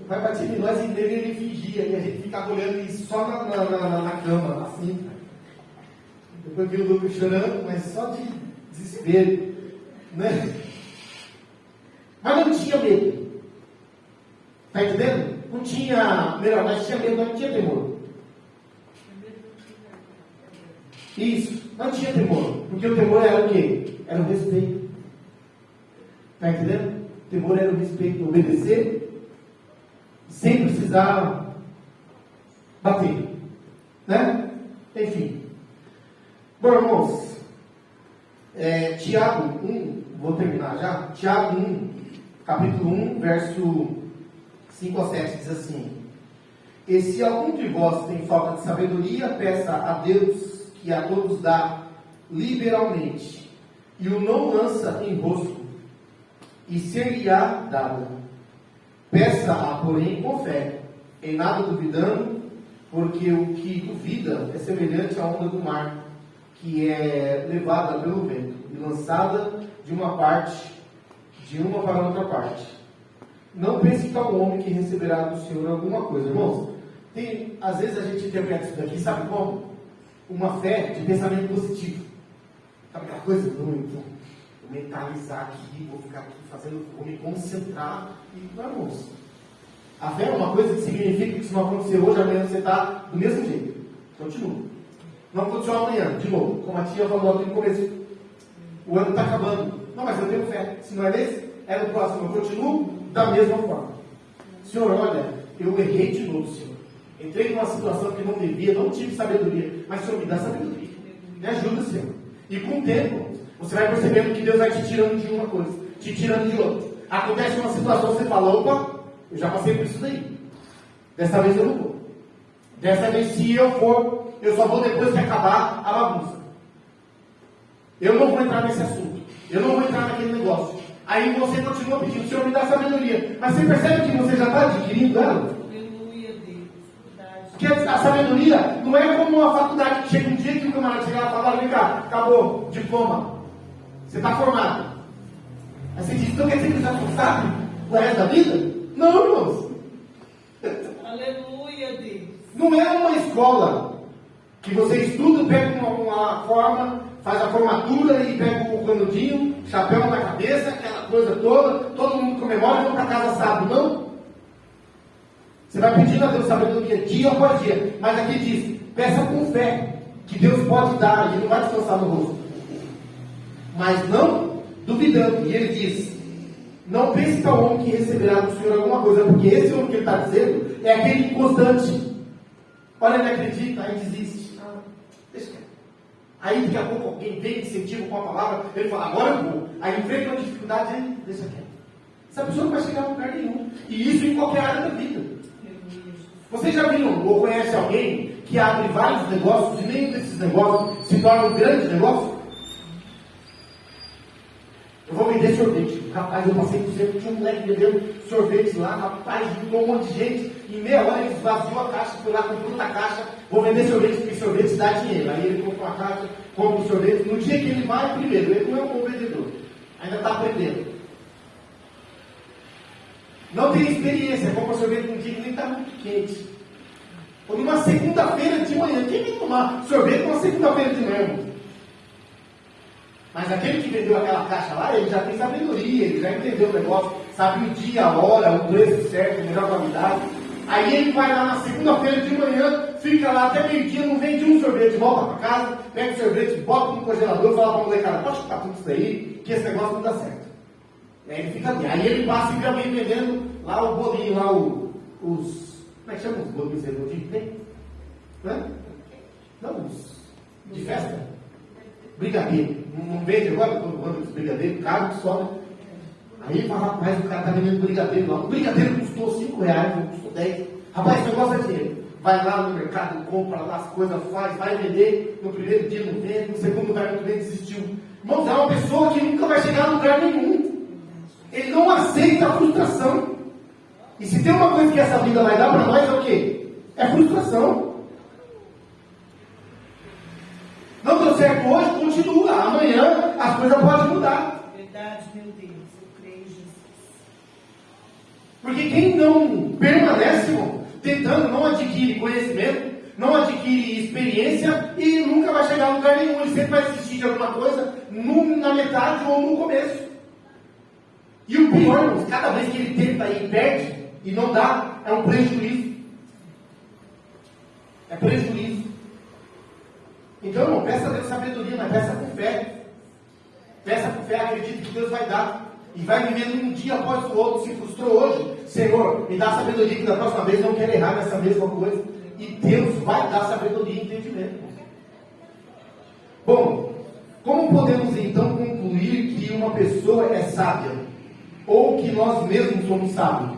O pai batia em nós e nele ele fingia, e a gente ficava olhando isso só na cama, assim. Depois vi o Lucas chorando, mas só de desespero, né? Mas não tinha medo. Está entendendo? Não tinha, melhor, nós tinha medo, mas não tinha temor. Isso, não tinha temor. Porque o temor era o quê? Era o respeito. Está entendendo? O temor era o respeito, obedecer, sem precisar bater. Né? Enfim. Bom, irmãos, Tiago 1, vou terminar já. Tiago 1, capítulo 1, verso 5 a 7, diz assim: E se algum de vós tem falta de sabedoria, peça a Deus, que a todos dá liberalmente, e o não lança em rosto, e ser-lhe-á dado. Peça-a, porém, com fé, em nada duvidando, porque o que duvida é semelhante à onda do mar, que é levada pelo vento e lançada de uma para outra parte. Não pense que é um homem que receberá do Senhor alguma coisa. Irmãos, às vezes a gente interpreta isso daqui, sabe como? Uma fé de pensamento positivo. Sabe aquela coisa? Vou mentalizar aqui, vou ficar aqui vou me concentrar. E, não, irmãos, a fé é uma coisa que significa que se não acontecer hoje, amanhã você está do mesmo jeito. Continua. Não aconteceu amanhã, de novo, como a tia falou aqui no começo. O ano está acabando. Não, mas eu tenho fé. Se não é nesse, é no próximo. Eu continuo da mesma forma. Senhor, olha, eu errei de novo, Senhor. Entrei numa situação que não devia, não tive sabedoria. Mas, Senhor, me dá sabedoria. Me ajuda, Senhor. E com o tempo, você vai percebendo que Deus vai te tirando de uma coisa, te tirando de outra. Acontece uma situação, você fala, opa, eu já passei por isso daí. Dessa vez eu não vou. Dessa vez, se eu for, eu só vou depois que acabar a bagunça. Eu não vou entrar nesse assunto. Eu não vou entrar naquele negócio. Aí você continua pedindo, Senhor, me dá sabedoria. Mas você percebe que você já está adquirindo ela? Aleluia, Deus. Porque a sabedoria não é como uma faculdade que chega um dia que o camarada chega lá e fala, vem cá, acabou, diploma. Você está formado. Aí você diz, então quer dizer que você já sabe o resto da vida? Não, irmãos. Aleluia, Deus. Não é uma escola que você estuda, pega uma forma, faz a formatura e pega o canudinho, chapéu na cabeça, aquela coisa toda, todo mundo comemora e vai para casa sábado, não? Você vai pedindo a Deus sabedoria dia após dia, mas aqui diz, peça com fé, que Deus pode dar, Ele não vai descansar no rosto, mas não duvidando. E Ele diz, não pense que é o homem que receberá do Senhor alguma coisa, porque esse homem que Ele está dizendo é aquele inconstante. Olha, ele acredita, aí desiste. Deixa quieto. Aí daqui a pouco alguém vem, incentiva com a palavra, ele fala, agora eu vou. Aí enfrenta uma dificuldade, ele deixa quieto. Essa pessoa não vai chegar a lugar nenhum. E isso em qualquer área da vida. Vocês já viram ou conhecem alguém que abre vários negócios e nenhum desses negócios se torna um grande negócio? Eu vou vender sorvete. Rapaz, eu passei por cento, tinha um moleque vendendo sorvete lá, rapaz, juntou um monte de gente. Em meia hora ele esvaziou a caixa, foi lá, comprou outra caixa, vou vender sorvete, porque sorvete dá dinheiro. Aí ele compra uma caixa, compra o sorvete. No dia que ele vai, primeiro, ele não é um bom vendedor, ainda está aprendendo. Não tem experiência, compra sorvete num dia que nem está muito quente. Ou numa segunda-feira de manhã. Quem vai tomar sorvete numa segunda-feira de manhã? Mas aquele que vendeu aquela caixa lá, ele já tem sabedoria, ele já entendeu o negócio, sabe o dia, a hora, o preço certo, a melhor qualidade. Aí ele vai lá na segunda-feira de manhã, fica lá até meio-dia, não vende um sorvete, volta para casa, pega o sorvete, bota no congelador, fala para a molecada, pode chutar tudo isso aí, que esse negócio não dá certo. E aí ele fica ali. Aí ele passa e vê alguém vendendo lá o bolinho, lá os... Como é que chama os bolinhos aí? Bolinho tem? Não, os de festa? Brigadeiro. Não vende agora? Quando manda os brigadeiros, caro que sobra. Aí ele fala, rapaz, o cara está vendendo brigadeiro lá. O brigadeiro custou R$5, não custou 10. Rapaz, esse negócio é dinheiro. Vai lá no mercado, compra lá as coisas, faz, vai vender. No primeiro dia não vende, no segundo lugar não vende, desistiu. Irmãos, é uma pessoa que nunca vai chegar a lugar nenhum. Ele não aceita a frustração. E se tem uma coisa que essa vida vai dar para nós, é o quê? É frustração. Não deu certo hoje, continua. Amanhã as coisas podem mudar. Verdade, meu Deus, eu creio em Jesus. Porque quem não permanece, irmão, tentando, não adquire conhecimento, não adquire experiência e nunca vai chegar a lugar nenhum. Ele sempre vai desistir de alguma coisa na metade ou no começo. E o pior, irmãos, cada vez que ele tenta e perde e não dá, é um prejuízo. É prejuízo. Então, irmão, peça a Deus sabedoria, mas peça com fé. Peça com fé, acredite que Deus vai dar. E vai vivendo um dia após o outro. Se frustrou hoje, Senhor, me dá sabedoria, que da próxima vez não quero errar nessa mesma coisa. E Deus vai dar sabedoria e entendimento. Bom, como podemos então concluir que uma pessoa é sábia? Ou que nós mesmos somos sábios?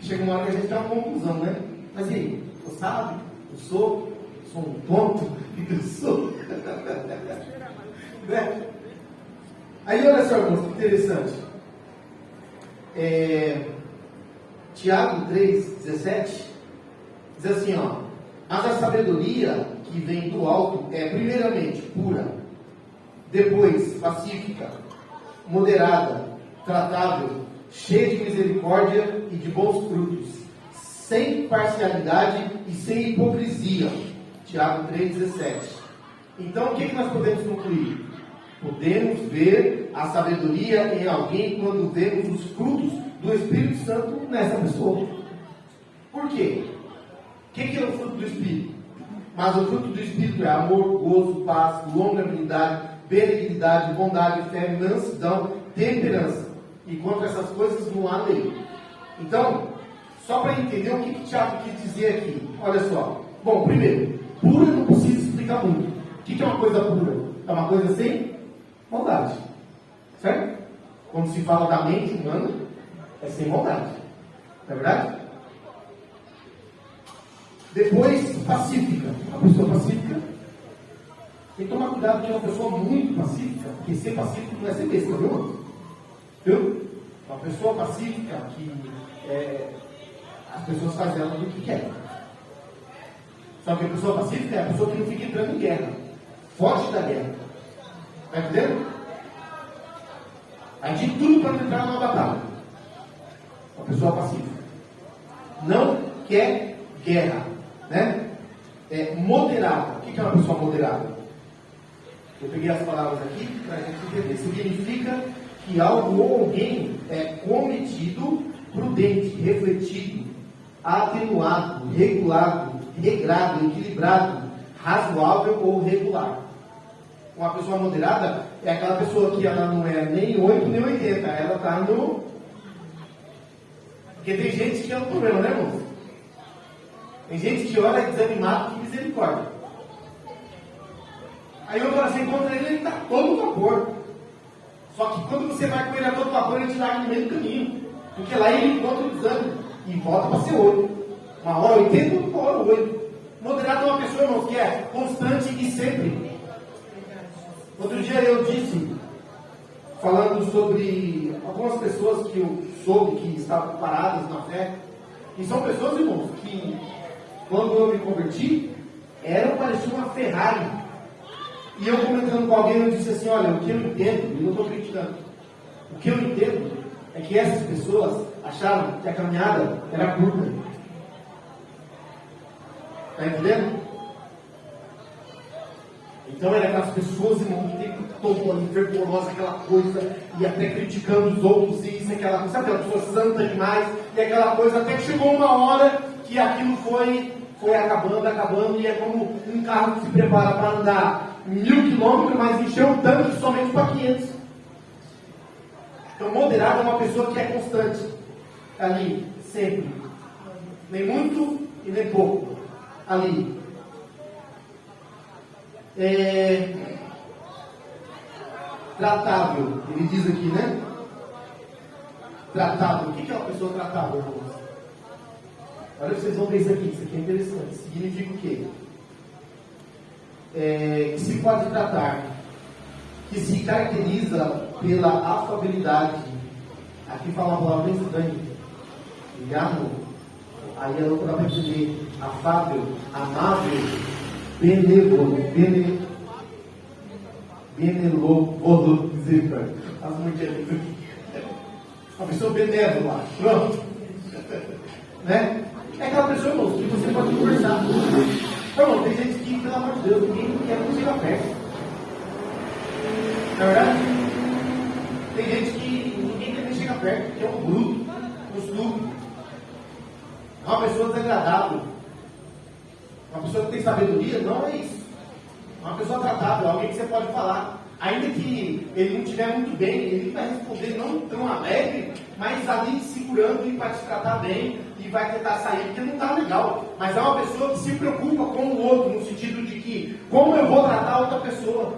Chega uma hora que a gente tem uma conclusão, né? Mas e aí? Eu sábio? Eu sou um tonto? O que eu sou? Né? Aí olha só, irmãos, que interessante. Tiago 3,17 diz assim, ó: mas a sabedoria que vem do alto é primeiramente pura, depois pacífica, moderada, tratável, cheia de misericórdia e de bons frutos, sem parcialidade e sem hipocrisia. Tiago 3,17. Então, o que nós podemos concluir? Podemos ver a sabedoria em alguém quando vemos os frutos do Espírito Santo nessa pessoa. Por quê? O que é o fruto do Espírito? Mas o fruto do Espírito é amor, gozo, paz, longanimidade, benignidade, bondade, fé, mansidão, temperança. E contra essas coisas não há lei. Então, só para entender o que Tiago quis dizer aqui. Olha só. Bom, primeiro, pura não precisa explicar muito. O que é uma coisa pura? É uma coisa sem maldade. Certo? Quando se fala da mente humana, é sem maldade. Não é verdade? Depois, pacífica. A pessoa pacífica tem que tomar cuidado, que é uma pessoa muito pacífica, porque ser pacífico não é ser besta, viu? Uma pessoa pacífica que as pessoas fazem ela do que querem. Só que a pessoa pacífica é a pessoa que não fica entrando em guerra, foge da guerra. Está entendendo? Aí de tudo para não entrar numa batalha. Uma pessoa pacífica não quer guerra, né? É moderada. O que é uma pessoa moderada? Eu peguei as palavras aqui para a gente entender. Significa que algo ou alguém é cometido, prudente, refletido, atenuado, regulado, regrado, equilibrado, razoável ou regular. Uma pessoa moderada é aquela pessoa que ela não é nem 8 nem 80, ela está no... Porque tem gente que é um problema, né, irmão? Tem gente que olha desanimado, que misericórdia. Aí eu você encontra ele está todo vapor. Só que quando você vai com ele a todo vapor, ele te larga no meio do caminho. Porque lá ele encontra o desânimo e volta para ser 8. Uma hora 80, outra hora 8. Moderado é uma pessoa, irmãos, que é constante e sempre. Outro dia eu disse, falando sobre algumas pessoas que eu soube que estavam paradas na fé, e são pessoas, irmãos, que quando eu me converti, parecia uma Ferrari. E eu comentando com alguém, eu disse assim, olha, o que eu entendo, e não estou criticando, o que eu entendo é que essas pessoas, acharam que a caminhada era curta. Está entendendo? Então era aquelas pessoas, irmão, o tempo todo ali, fervorosa, aquela coisa, e até criticando os outros, e isso, aquela, sabe, aquela pessoa santa demais, e aquela coisa, até que chegou uma hora que aquilo foi acabando, e é como um carro que se prepara para andar 1000 quilômetros, mas encheu o tanque somente para 500. Então, moderado é uma pessoa que é constante, ali, sempre, nem muito e nem pouco, ali. Tratável, ele diz aqui, né? Tratável. O que é uma pessoa tratável, irmãos? Olha, vocês vão ver isso aqui é interessante. Significa o quê? Que se pode tratar, que se caracteriza pela afabilidade. Aqui fala uma palavra bem estranha. Ligado? Aí a outra vai dizer afável, amável, benévolo, as mulheres aqui. Uma pessoa benévola, pronto. Né? É aquela pessoa, irmão, que você pode conversar. Irmão, tem gente que, pelo amor de Deus, ninguém quer que chegar perto. Não é verdade? Tem gente que ninguém quer que chegar perto, que é um bruto, um estúpido. É uma pessoa desagradável. Uma pessoa que tem sabedoria, não é isso. Uma pessoa tratável, alguém que você pode falar. Ainda que ele não estiver muito bem, ele vai responder não tão alegre, mas ali segurando e vai te tratar bem e vai tentar sair, porque não está legal. Mas é uma pessoa que se preocupa com o outro, no sentido de que, como eu vou tratar a outra pessoa?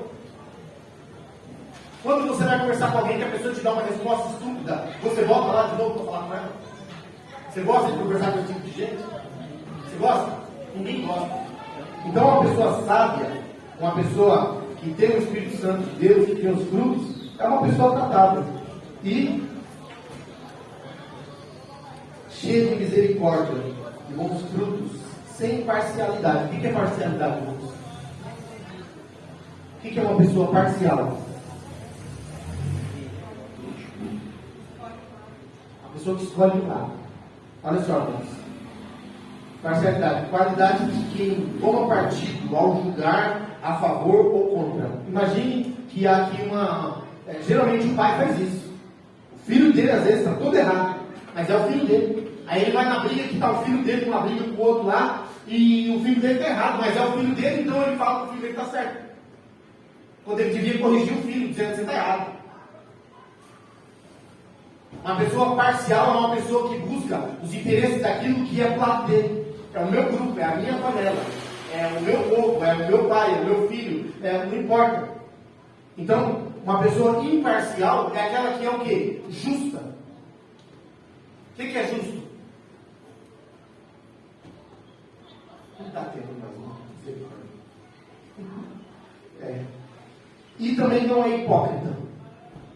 Quando você vai conversar com alguém que a pessoa te dá uma resposta estúpida, você volta lá de novo para falar com ela? Você gosta de conversar com esse tipo de gente? Você gosta? Ninguém gosta. Então uma pessoa sábia, uma pessoa que tem o Espírito Santo de Deus, que tem os frutos, é uma pessoa tratável e cheia de misericórdia e bons frutos, sem parcialidade. O que é parcialidade, irmãos? O que é uma pessoa parcial? A pessoa que escolhe um lado. Olha só, irmãos. Parcialidade, qualidade de quem toma partido ao julgar a favor ou contra. Imagine que há aqui geralmente o pai faz isso. O filho dele às vezes está todo errado, mas é o filho dele. Aí ele vai na briga, que está o filho dele numa briga com o outro lá, e o filho dele está errado, mas é o filho dele, então ele fala que o filho dele está certo. Quando ele devia corrigir o filho, dizendo que você está errado. Uma pessoa parcial é uma pessoa que busca os interesses daquilo que é do lado dele. É o meu grupo, é a minha panela, é o meu povo, é o meu pai, é o meu filho, não importa. Então, uma pessoa imparcial é aquela que é o quê? Justa. O que é justo? Não está tendo mais uma. E também não é hipócrita.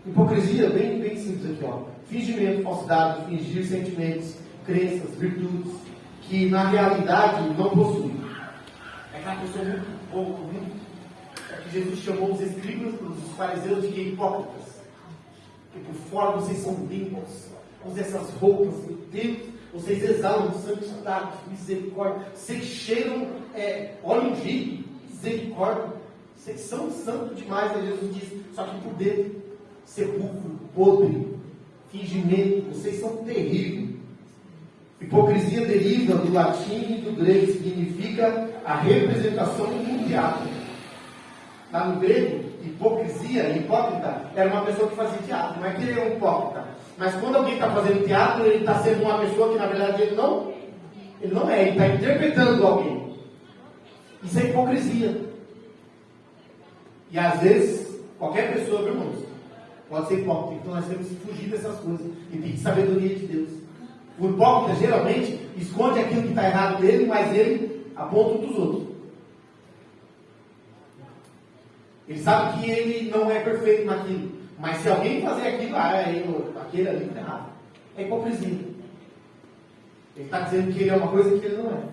Hipocrisia, bem simples aqui, ó. Fingimento, falsidade, fingir sentimentos, crenças, virtudes, que na realidade não possuem. É aquela pessoa muito pouco, é que Jesus chamou os escribas, os fariseus de hipócritas. Que por fora vocês são limpos, usem essas roupas, meu Deus, vocês exalam santidade, misericórdia, vocês cheiram óleo ungido, misericórdia, vocês são santos demais, Jesus diz, só que por dentro, sepulcro, podre, fingimento, vocês são terríveis. Hipocrisia deriva do latim e do grego, significa a representação do teatro. Lá no grego, hipocrisia, hipócrita, era uma pessoa que fazia teatro, não é que ele é um hipócrita. Mas quando alguém está fazendo teatro, ele está sendo uma pessoa que na verdade ele não é, ele está interpretando alguém. Isso é hipocrisia. E às vezes, qualquer pessoa, meus irmãos, pode ser hipócrita. Então nós temos que fugir dessas coisas e pedir sabedoria de Deus. O hipócrita geralmente esconde aquilo que está errado dele, mas ele aponta um dos outros. Ele sabe que ele não é perfeito naquilo, mas se alguém fazer aquilo, aquele ali está errado. É hipocrisia. Ele está dizendo que ele é uma coisa que ele não é.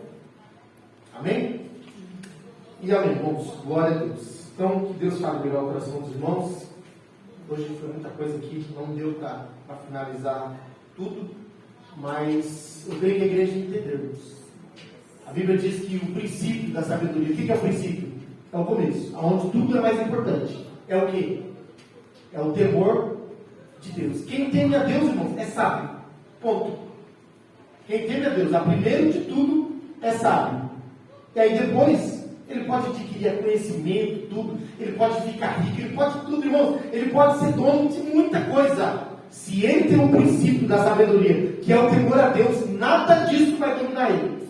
Amém? E amém, irmãos. Glória a Deus. Então, que Deus fale melhor o coração dos irmãos. Hoje foi muita coisa aqui, não deu para finalizar tudo. mas eu creio que a igreja entendemos. A Bíblia diz que o princípio da sabedoria, o que é o princípio? É o começo, onde tudo é mais importante. É o quê? É o temor de Deus. Quem teme a Deus, irmãos, é sábio. Ponto. Quem teme a Deus, a primeiro de tudo, é sábio. E aí depois, ele pode adquirir conhecimento, tudo. Ele pode ficar rico, ele pode tudo, irmãos. Ele pode ser dono de muita coisa. Se ele tem o princípio da sabedoria, que é o temor a Deus, nada disso vai dominar ele.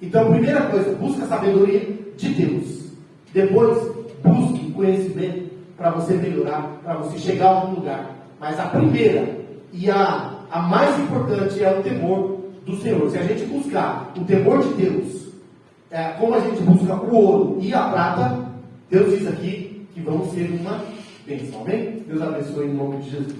Então, primeira coisa, busca a sabedoria de Deus. Depois, busque conhecimento para você melhorar, para você chegar a algum lugar. Mas a primeira e a mais importante é o temor do Senhor. Se a gente buscar o temor de Deus, como a gente busca o ouro e a prata, Deus diz aqui que vamos ser uma bênção. Amém? Deus abençoe em nome de Jesus.